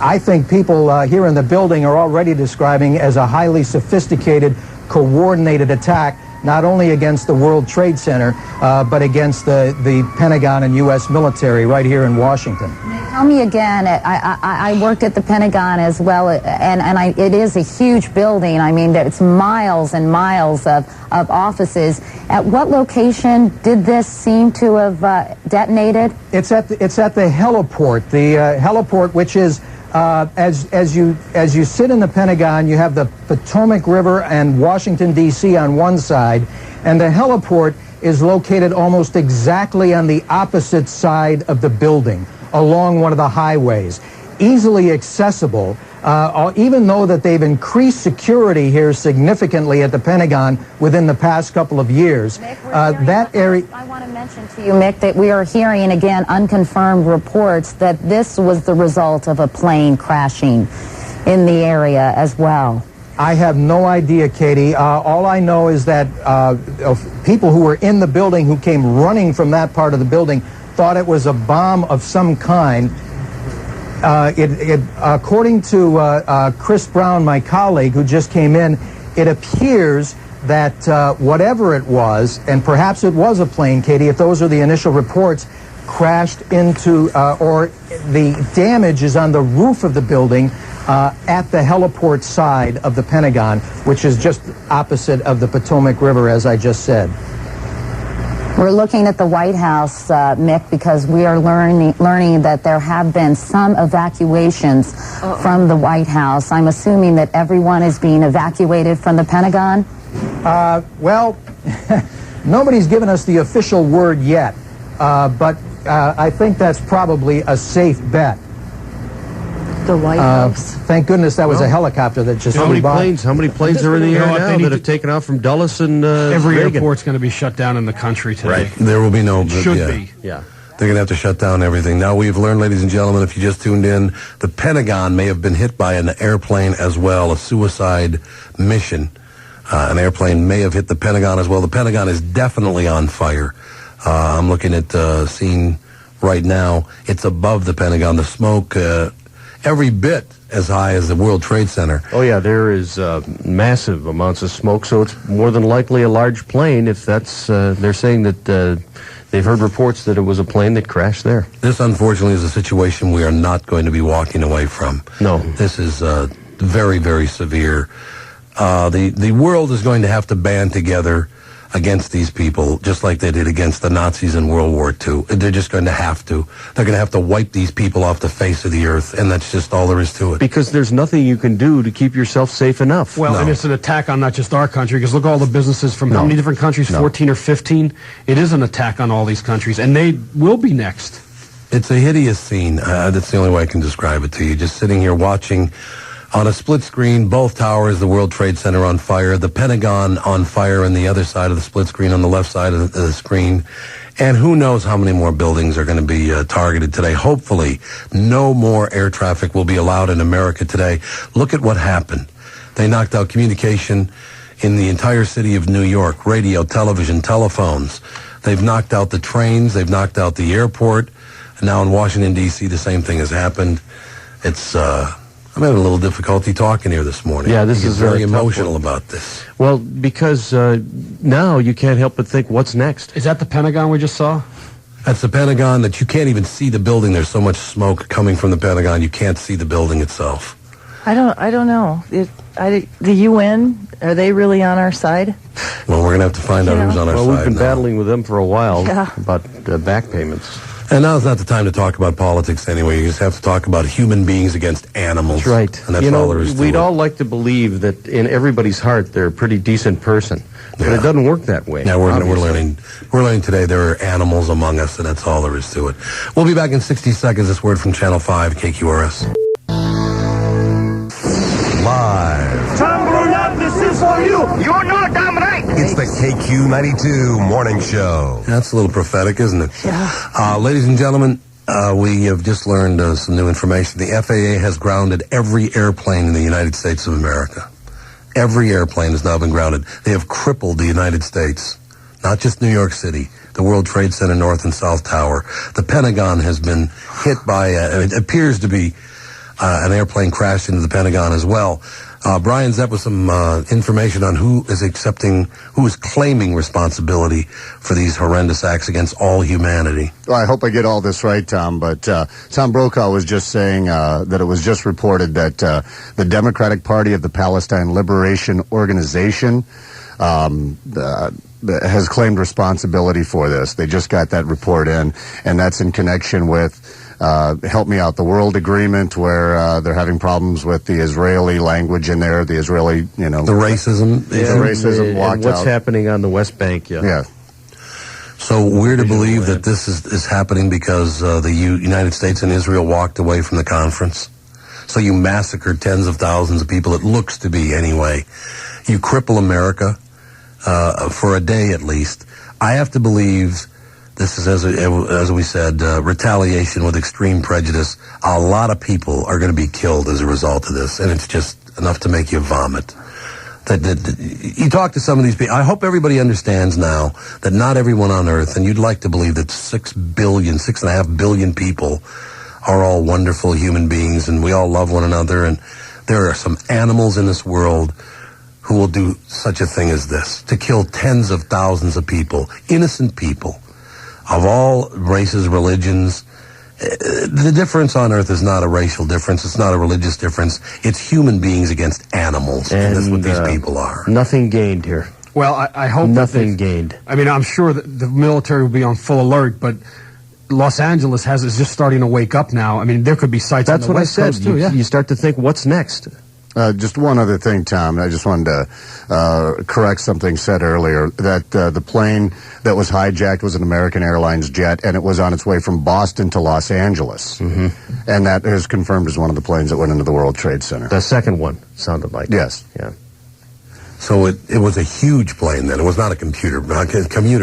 I think people here in the building are already describing as a highly sophisticated, coordinated attack, not only against the World Trade Center, but against the Pentagon and U.S. military right here in Washington. Tell me again, I worked at the Pentagon as well, and it is a huge building. I mean, it's miles and miles of offices. At what location did this seem to have detonated? It's at the heliport. The heliport, which is as you sit in the Pentagon, you have the Potomac River and Washington, D.C. on one side, and the heliport is located almost exactly on the opposite side of the building, along one of the highways. Easily accessible, even though that they've increased security here significantly at the Pentagon within the past couple of years. That area... I want to mention to you, Mick, that we are hearing, again, unconfirmed reports that this was the result of a plane crashing in the area as well. I have no idea, Katie. All I know is that people who were in the building who came running from that part of the building thought it was a bomb of some kind. According to Chris Brown, my colleague who just came in, it appears that whatever it was, and perhaps it was a plane, Katie, if those are the initial reports, crashed into, or the damage is on the roof of the building at the heliport side of the Pentagon, which is just opposite of the Potomac River, as I just said. We're looking at the White House, Mick, because we are learning that there have been some evacuations from the White House. I'm assuming that everyone is being evacuated from the Pentagon? Well, nobody's given us the official word yet, but I think that's probably a safe bet. The White House. Thank goodness that was a helicopter that just flew by. How many planes are in the air now that have taken off from Dulles and every Reagan? airport's going to be shut down in the country today. Right. There will be no... Should be. Yeah. They're going to have to shut down everything. Now, we've learned, ladies and gentlemen, if you just tuned in, the Pentagon may have been hit by an airplane as well, a suicide mission. An airplane may have hit the Pentagon as well. The Pentagon is definitely on fire. I'm looking at scene right now. It's above the Pentagon. The smoke... every bit as high as the World Trade Center. Oh, yeah, there is massive amounts of smoke, so it's more than likely a large plane if that's... they're saying that they've heard reports that it was a plane that crashed there. This, unfortunately, is a situation we are not going to be walking away from. No. This is very, very severe. The world is going to have to band together against these people, just like they did against the Nazis in World War II. They're just going to have to. They're going to have to wipe these people off the face of the earth, and that's just all there is to it. Because there's nothing you can do to keep yourself safe enough. Well, and it's an attack on not just our country, because look at all the businesses from how many different countries, 14 or 15? It is an attack on all these countries, and they will be next. It's a hideous scene. That's the only way I can describe it to you. Just sitting here watching on a split screen, both towers, the World Trade Center on fire, the Pentagon on fire on the other side of the split screen, on the left side of the screen. And who knows how many more buildings are going to be targeted today. Hopefully, no more air traffic will be allowed in America today. Look at what happened. They knocked out communication in the entire city of New York, radio, television, telephones. They've knocked out the trains. They've knocked out the airport. And now in Washington, D.C., the same thing has happened. It's... I'm having a little difficulty talking here this morning. Yeah, this is very emotional about this. Well, because now you can't help but think, what's next? Is that the Pentagon we just saw? That's the Pentagon that you can't even see the building. There's so much smoke coming from the Pentagon, you can't see the building itself. I don't know. The UN, are they really on our side? Well, we're going to have to find out who's on our side. Well, we've been now. battling with them for a while Yeah. about back payments. And now's not the time to talk about politics anyway. You just have to talk about human beings against animals. That's right. And that's all there is to we'd it. all like to believe that in everybody's heart they're a pretty decent person. But it doesn't work that way. Yeah, we're learning today there are animals among us, and that's all there is to it. We'll be back in 60 seconds. This word from Channel 5, KQRS. Live. Tom Brunel, this is for you. You know damn right. It's the KQ92 Morning Show. That's a little prophetic, isn't it? Yeah. Ladies and gentlemen, we have just learned some new information. The FAA has grounded every airplane in the United States of America. Every airplane has now been grounded. They have crippled the United States, not just New York City, the World Trade Center North and South Tower. The Pentagon has been hit by, it appears to be an airplane crashed into the Pentagon as well. Brian Zepp with some information on who is claiming responsibility for these horrendous acts against all humanity. Well, I hope I get all this right, Tom, but Tom Brokaw was just saying that it was just reported that the Democratic Party of the Palestine Liberation Organization has claimed responsibility for this. They just got that report in, and that's in connection with Help Me Out the World Agreement, where they're having problems with the Israeli language in there, the Israeli, the racism. The racism and what's happening on the West Bank, Yeah. So we're to believe that this is happening because the United States and Israel walked away from the conference. So you massacred tens of thousands of people, it looks to be anyway. You cripple America for a day at least. I have to believe this is, as we said, retaliation with extreme prejudice. A lot of people are going to be killed as a result of this, and it's just enough to make you vomit. You talk to some of these people. I hope everybody understands now that not everyone on Earth, and you'd like to believe that 6.5 billion people are all wonderful human beings, and we all love one another, and there are some animals in this world who will do such a thing as this, to kill tens of thousands of people, innocent people, of all races, religions. The difference on Earth is not a racial difference. It's not a religious difference. It's human beings against animals. And that's what these people are. Nothing gained here. Well, I hope nothing gained. I mean, I'm sure that the military will be on full alert, but Los Angeles is just starting to wake up now. I mean, there could be sites on the West Coast, too. You start to think, what's next? Just one other thing, Tom. I just wanted to correct something said earlier, that the plane that was hijacked was an American Airlines jet, and it was on its way from Boston to Los Angeles. Mm-hmm. And that is confirmed as one of the planes that went into the World Trade Center. The second one sounded like Yes. Yeah. So it was a huge plane then. It was not a commuter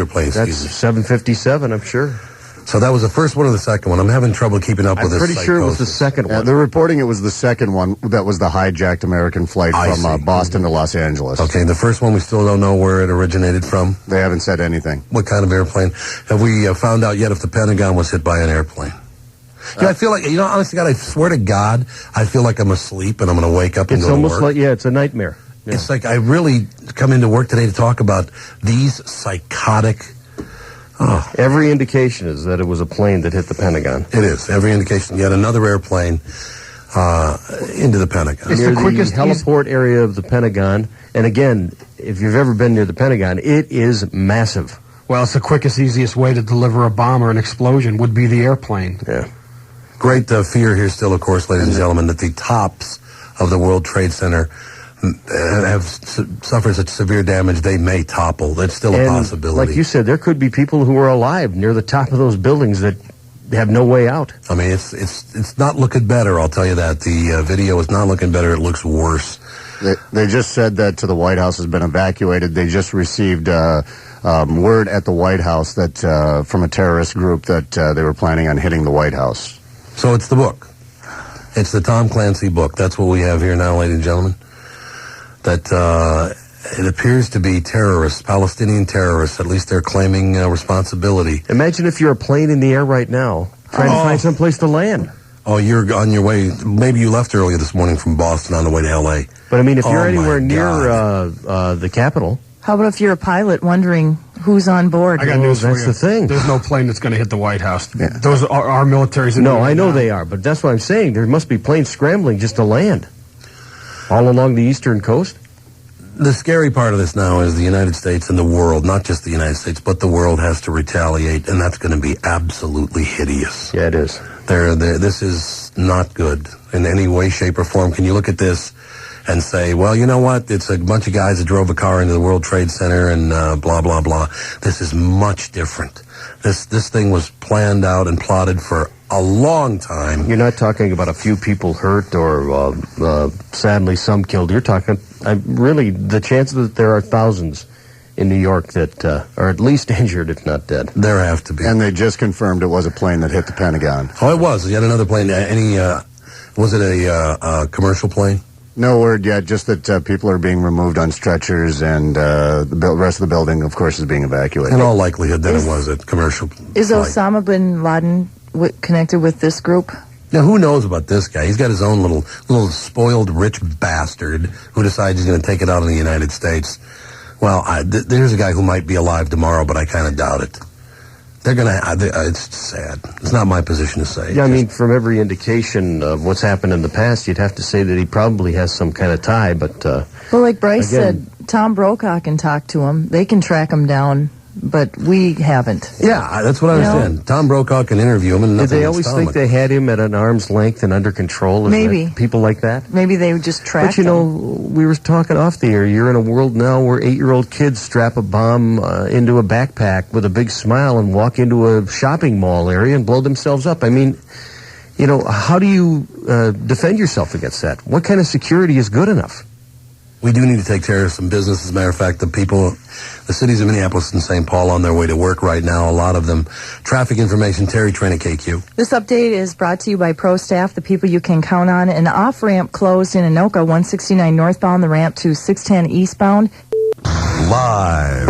plane. That's 757, I'm sure. So that was the first one or the second one? I'm having trouble keeping up with this. I'm pretty sure it was the second one. They're reporting it was the second one that was the hijacked American flight from Boston to Los Angeles. Okay, the first one we still don't know where it originated from? They haven't said anything. What kind of airplane? Have we found out yet if the Pentagon was hit by an airplane? I feel like, honestly, God, I swear to God, I feel like I'm asleep and I'm going to wake up and go to work. It's almost like, it's a nightmare. Yeah. It's like I really come into work today to talk about these psychotic... Every indication is that it was a plane that hit the Pentagon. It is. Every indication. Yet another airplane into the Pentagon. It's near the heliport area of the Pentagon. And again, if you've ever been near the Pentagon, it is massive. Well, it's the quickest, easiest way to deliver a bomb or an explosion would be the airplane. Yeah. Great fear here still, of course, ladies and gentlemen, that the tops of the World Trade Center have suffered such severe damage they may topple. That's still a possibility. Like you said, there could be people who are alive near the top of those buildings that have no way out. I mean, it's not looking better, I'll tell you that. The video is not looking better. It looks worse. They just said that the White House has been evacuated. They just received word at the White House that from a terrorist group that they were planning on hitting the White House. So it's the book. It's the Tom Clancy book. That's what we have here now, ladies and gentlemen. That it appears to be terrorists, Palestinian terrorists. At least they're claiming responsibility. Imagine if you're a plane in the air right now, trying to find some place to land. Oh, you're on your way. Maybe you left earlier this morning from Boston on the way to L.A. But I mean, if you're anywhere near the Capitol. How about if you're a pilot wondering who's on board? I got news for you. That's the thing. There's no plane that's going to hit the White House. Yeah. Those are our military's. No, I know they are, but that's what I'm saying. There must be planes scrambling just to land. All along the eastern coast? The scary part of this now is the United States and the world, not just the United States, but the world has to retaliate, and that's going to be absolutely hideous. Yeah, it is. This is not good in any way, shape, or form. Can you look at this and say, well, you know what? It's a bunch of guys that drove a car into the World Trade Center and blah, blah, blah. This is much different. This thing was planned out and plotted for a long time. You're not talking about a few people hurt or sadly some killed. You're talking really the chances that there are thousands in New York that are at least injured, if not dead. There have to be. And they just confirmed it was a plane that hit the Pentagon. Oh, it was. Yet another plane. Was it a commercial plane? No word yet, just that people are being removed on stretchers, and the rest of the building, of course, is being evacuated. In all likelihood, then it was a commercial Is flight. Osama Bin Laden connected with this group? Now, who knows about this guy? He's got his own little spoiled rich bastard who decides he's going to take it out on the United States. Well, there's a guy who might be alive tomorrow, but I kind of doubt it. They're going to... It's sad. It's not my position to say. Yeah, I mean, from every indication of what's happened in the past, you'd have to say that he probably has some kind of tie, but... well, like Bryce said, Tom Brokaw can talk to him. They can track him down, but we haven't. Yeah, that's what I was saying. Tom Brokaw can interview him, and did nothing they will always stop think it. they had him at an arm's length and under control? Maybe. People like that? Maybe they would just track But, you know, we were talking off the air. You're in a world now where 8-year-old kids strap a bomb into a backpack with a big smile and walk into a shopping mall area and blow themselves up. I mean, you know, how do you defend yourself against that? What kind of security is good enough? We do need to take care of some business. As a matter of fact, the cities of Minneapolis and St. Paul on their way to work right now, a lot of them. Traffic information, Terry Train at KQ. This update is brought to you by Pro Staff, the people you can count on. An off-ramp closed in Anoka, 169 northbound, the ramp to 610 eastbound. Live.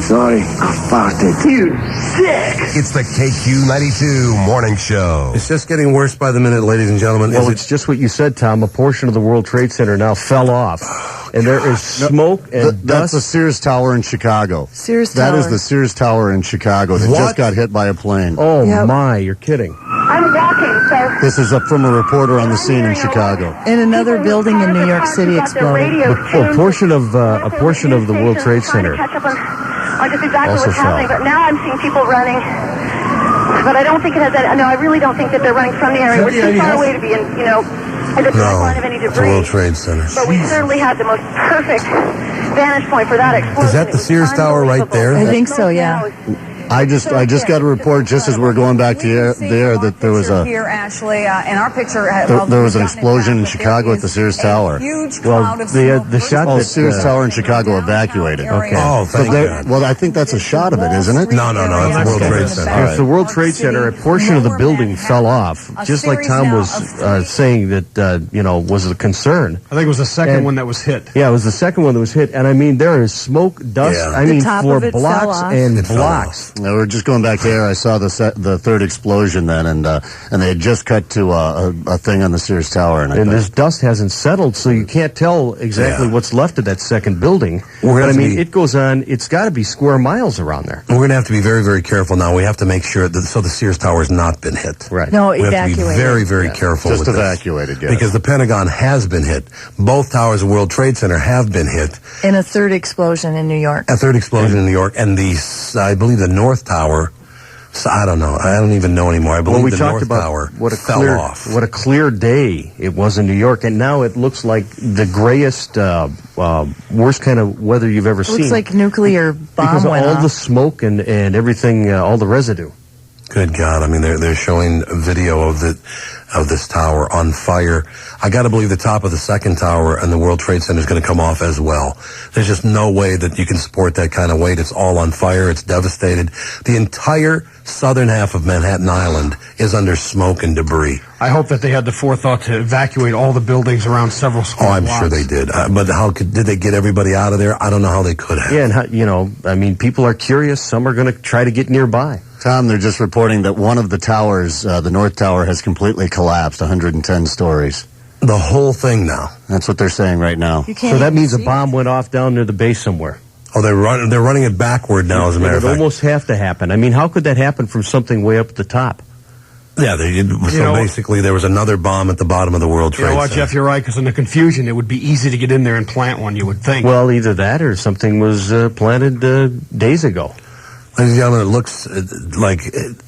Sorry, I farted. You sick! It's the KQ92 Morning Show. It's just getting worse by the minute, ladies and gentlemen. Well, it's just what you said, Tom. A portion of the World Trade Center now fell off. And there is smoke and That's dust. the Sears Tower in Chicago. Sears Tower. That is the Sears Tower in Chicago that just got hit by a plane. Oh, my, you're kidding. I'm walking, so... This is from a reporter on the scene in Chicago. And another building in New York City exploded. A portion of the World Trade Center on just exactly also what's happening, fell. but now I'm seeing people running. But I don't think it has that. No, I really don't think that they're running from the area. We're too far away to be in, in the direct line of any the debris. World Trade Center. But we certainly had the most perfect vantage point for that explosion. Is that the Sears Tower right there? I think so, yeah. I just got a report just as we were going back to there that there was Here, Ashley, and our picture. there was an explosion in Chicago at the Sears Tower. Huge Well, cloud of the shot that Sears Tower in Chicago evacuated. Okay. Oh, thank God. Well, I think that's a shot of it, isn't it? No, it's the World Trade Center. If the World Trade Center, a portion of the building fell off, just like Tom was saying that, was a concern. I think it was the second one that was hit. Yeah, it was the second one that was hit, and I mean, there is smoke, dust, Yeah. I mean, top for of it fell blocks off. and It fell blocks. No, we're just going back there. I saw the third explosion then, and they had just cut to a thing on the Sears Tower, And this dust hasn't settled, so you can't tell exactly what's left of that second building. We're But I gonna mean, be- it goes on, it's got to be square miles around there. We're going to have to be very, very careful now. We have to make sure that so the Sears Tower has not been hit. Right. No, We have to be evacuated. very, very careful just with this. evacuated. Yes. Because the Pentagon has been hit. Both towers of World Trade Center have been hit. And a third explosion in New York. A third explosion in New York. And I believe the North Tower, so I don't know. I don't even know anymore. I believe Well, we the talked North about Tower what a fell clear, off. what a clear day it was in New York, and now it looks like the grayest, worst kind of weather you've ever seen. Looks like nuclear bomb because of went all off. the smoke and everything, all the residue. Good God. I mean, they're showing a video of this tower on fire. I got to believe the top of the second tower and the World Trade Center is going to come off as well. There's just no way that you can support that kind of weight. It's all on fire. It's devastated. The entire southern half of Manhattan Island is under smoke and debris. I hope that they had the forethought to evacuate all the buildings around several square Oh, I'm blocks. sure they did. But did they get everybody out of there? I don't know how they could have. Yeah, and I mean, people are curious. Some are going to try to get nearby. Tom, they're just reporting that one of the towers, the North Tower, has completely collapsed, 110 stories. The whole thing now. That's what they're saying right now. So that means a bomb went off down near the base somewhere. Oh, they're running it backward now, as a matter of It fact. almost have to happen. I mean, how could that happen from something way up at the top? Yeah, basically there was another bomb at the bottom of the World Trade Center. You know what, Jeff, you're right, because in the confusion, it would be easy to get in there and plant one, you would think. Well, either that or something was planted days ago. Ladies and gentlemen, it looks like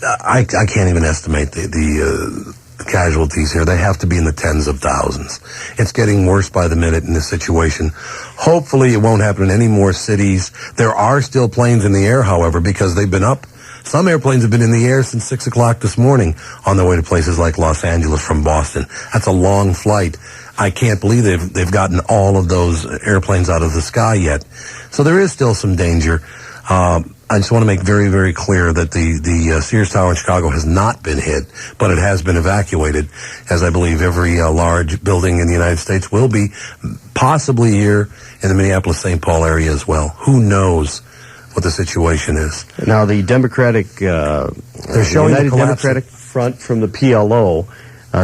I can't even estimate the casualties here. They have to be in the tens of thousands. It's getting worse by the minute in this situation. Hopefully it won't happen in any more cities. There are still planes in the air, however, because they've been up. Some airplanes have been in the air since 6 o'clock this morning on their way to places like Los Angeles from Boston. That's a long flight. I can't believe they've gotten all of those airplanes out of the sky yet. So there is still some danger. I just want to make very, very clear that the Sears Tower in Chicago has not been hit, but it has been evacuated, as I believe every large building in the United States will be, possibly here in the Minneapolis, St. Paul area as well. Who knows what the situation is? Now, the Democratic, they're showing the United Democratic Front from the PLO.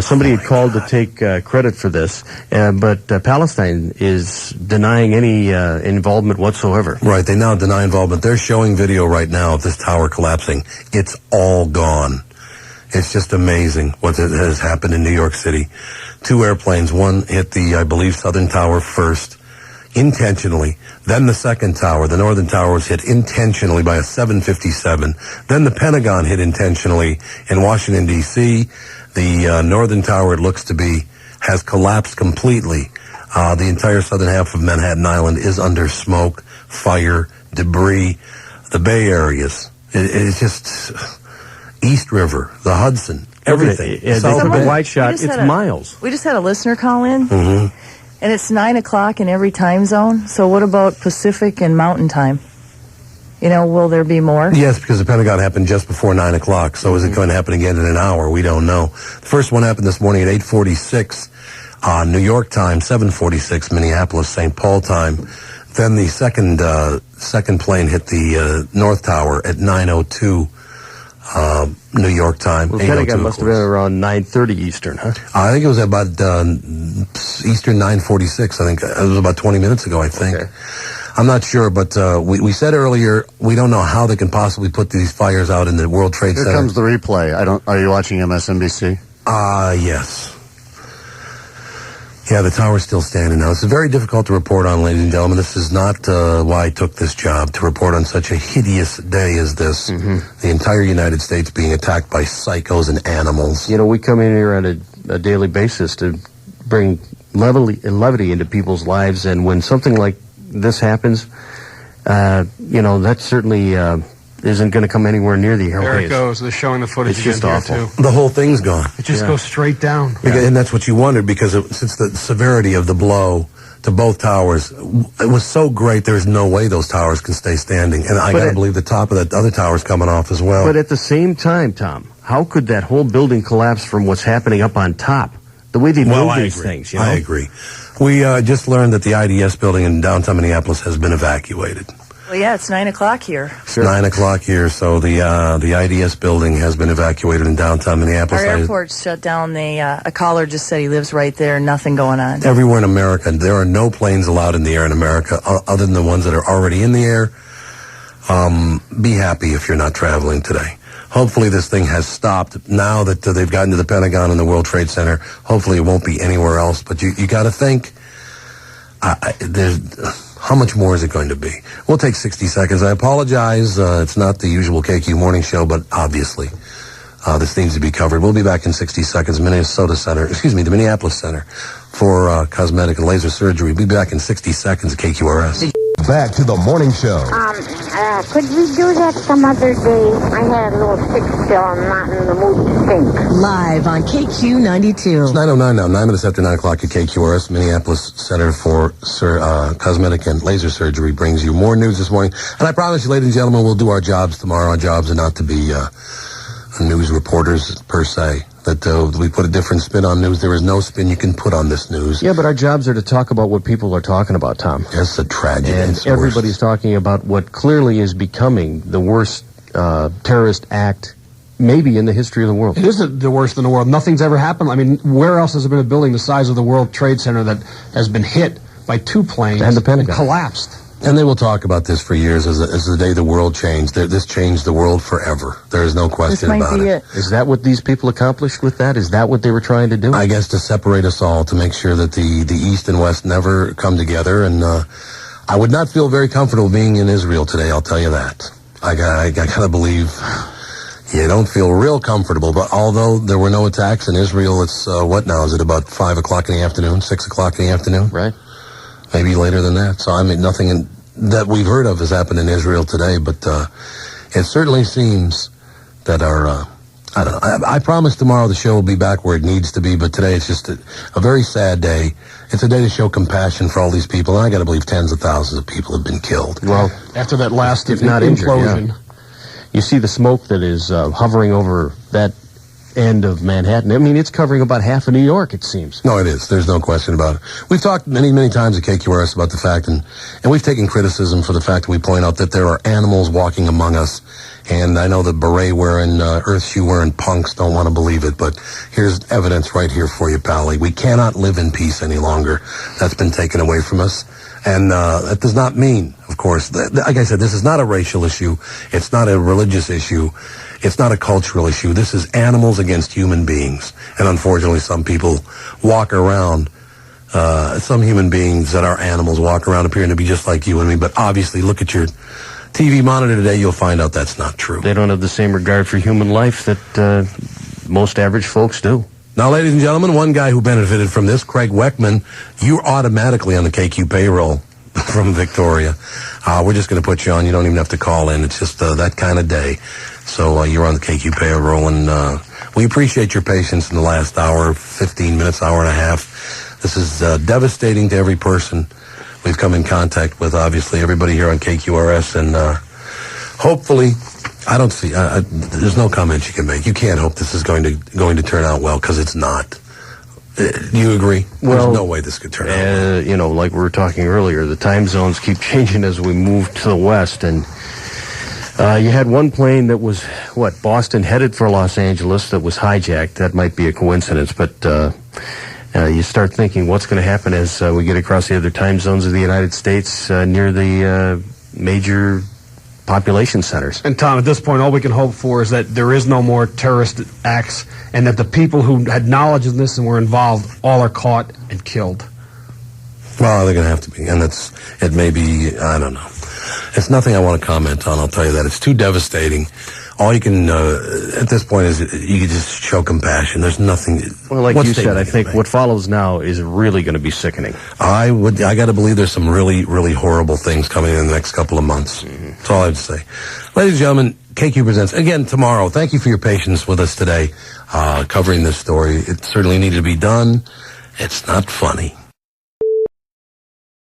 Somebody had called to take credit for this, but Palestine is denying any involvement whatsoever. Right, they now deny involvement. They're showing video right now of this tower collapsing. It's all gone. It's just amazing what has happened in New York City. 2 airplanes, one hit the, I believe, Southern Tower first, intentionally. Then the second tower, the Northern Tower, was hit intentionally by a 757. Then the Pentagon hit intentionally in Washington, D.C., The Northern Tower, it looks to be, has collapsed completely. The entire southern half of Manhattan Island is under smoke, fire, debris. The Bay areas, it's just East River, the Hudson, everything. From a wide shot, it's miles. We just had a listener call in, Mm-hmm. and it's 9 o'clock in every time zone. So what about Pacific and Mountain Time? You know, will there be more? Yes, because the Pentagon happened just before 9 o'clock. So is it going to happen again in an hour? We don't know. The first one happened this morning at 8:46 New York time, 7:46 Minneapolis, St. Paul time. Then the second plane hit the North Tower at 9:02 New York time. Well, the Pentagon must have been around 9:30 Eastern, huh? I think it was about Eastern 9:46. I think it was about 20 minutes ago, I think. Okay. I'm not sure, but we said earlier we don't know how they can possibly put these fires out in the World Trade Center. Here comes the replay. Are you watching MSNBC? Yes. Yeah, the tower's still standing now. It's very difficult to report on, ladies and gentlemen. This is not why I took this job, to report on such a hideous day as this. The entire United States being attacked by psychos and animals. You know, we come in here on a daily basis to bring levity into people's lives, and when something like this happens, you know, that certainly isn't going to come anywhere near the airwaves. There it goes. They're showing the footage again here, awful. too. The whole thing's gone. It just goes straight down. And that's what you wondered, because since the severity of the blow to both towers, it was so great, there's no way those towers can stay standing. And I got to believe the top of that other tower's coming off as well. But at the same time, Tom, how could that whole building collapse from what's happening up on top? The way they build these things, you know? I agree. We just learned that the IDS building in downtown Minneapolis has been evacuated. Well, yeah, it's 9 o'clock here. It's 9 o'clock here, so the IDS building has been evacuated in downtown Minneapolis. Our airport's shut down. A caller just said he lives right there, nothing going on. Everywhere in America, there are no planes allowed in the air in America other than the ones that are already in the air. Be happy if you're not traveling today. Hopefully this thing has stopped now that they've gotten to the Pentagon and the World Trade Center. Hopefully it won't be anywhere else. But you got to think, how much more is it going to be? We'll take 60 seconds. I apologize. It's not the usual KQ morning show, but obviously this needs to be covered. We'll be back in 60 seconds. The Minneapolis Center for Cosmetic and Laser Surgery. We'll be back in 60 seconds at KQRS. Back to the morning show. Could we do that some other day? I had a little sick still. I'm not in the mood to think. Live on KQ92. It's 9:09 now, 9 minutes after 9 o'clock at KQRS. Minneapolis Center for Cosmetic and Laser Surgery brings you more news this morning. And I promise you, ladies and gentlemen, we'll do our jobs tomorrow. Our jobs are not to be news reporters per se. That we put a different spin on news. There is no spin you can put on this news. Yeah, but our jobs are to talk about what people are talking about, Tom. It's a tragedy. And everybody's talking about what clearly is becoming the worst terrorist act maybe in the history of the world. It is the worst in the world. Nothing's ever happened. I mean, where else has there been a building the size of the World Trade Center that has been hit by 2 planes and the Pentagon collapsed? And they will talk about this for years as the day the world changed. This changed the world forever. There is no question about it. Is that what these people accomplished with that? Is that what they were trying to do? I guess to separate us all, to make sure that the East and West never come together. And I would not feel very comfortable being in Israel today, I'll tell you that. I gotta believe you don't feel real comfortable. But although there were no attacks in Israel, it's, what now? Is it about 5 o'clock in the afternoon, 6 o'clock in the afternoon? Right. Maybe later than that. So, I mean, nothing that we've heard of has happened in Israel today, but it certainly seems that our, I don't know, I promise tomorrow the show will be back where it needs to be, but today it's just a very sad day. It's a day to show compassion for all these people, and I got to believe tens of thousands of people have been killed. Well, after that last if not implosion. Injured, you see the smoke that is hovering over that end of Manhattan. I mean, it's covering about half of New York, it seems. No, it is. There's no question about it. We've talked many, many times at KQRS about the fact, and we've taken criticism for the fact that we point out that there are animals walking among us. And I know the beret-wearing, earth-shoe-wearing punks don't want to believe it, but here's evidence right here for you, Pally. We cannot live in peace any longer. That's been taken away from us. And that does not mean, of course, like I said, this is not a racial issue. It's not a religious issue. It's not a cultural issue. This is animals against human beings. And unfortunately, some people walk around, some human beings that are animals walk around appearing to be just like you and me. But obviously, look at your TV monitor today, you'll find out that's not true. They don't have the same regard for human life that most average folks do. Now, ladies and gentlemen, one guy who benefited from this, Craig Weckman, you're automatically on the KQ payroll from Victoria. We're just going to put you on. You don't even have to call in. It's just that kind of day. So you're on the KQ payroll, and we appreciate your patience in the last hour, 15 minutes, hour and a half. This is devastating to every person we've come in contact with, obviously, everybody here on KQRS, and hopefully, I don't see, there's no comments you can make. You can't hope this is going to turn out well, because it's not. Do you agree? Well, there's no way this could turn out well. You know, like we were talking earlier, the time zones keep changing as we move to the west, and you had one plane that was, Boston headed for Los Angeles that was hijacked. That might be a coincidence, but you start thinking what's going to happen as we get across the other time zones of the United States near the major population centers. And Tom, at this point, all we can hope for is that there is no more terrorist acts, and that the people who had knowledge of this and were involved all are caught and killed. Well, they're going to have to be, and it may be, I don't know. It's nothing I want to comment on, I'll tell you that. It's too devastating. All you can, at this point, is you can just show compassion. There's nothing. Well, like you said, I think what follows now is really going to be sickening. I got to believe there's some really, really horrible things coming in the next couple of months. That's all I have to say. Ladies and gentlemen, KQ presents again tomorrow. Thank you for your patience with us today, covering this story. It certainly needed to be done. It's not funny.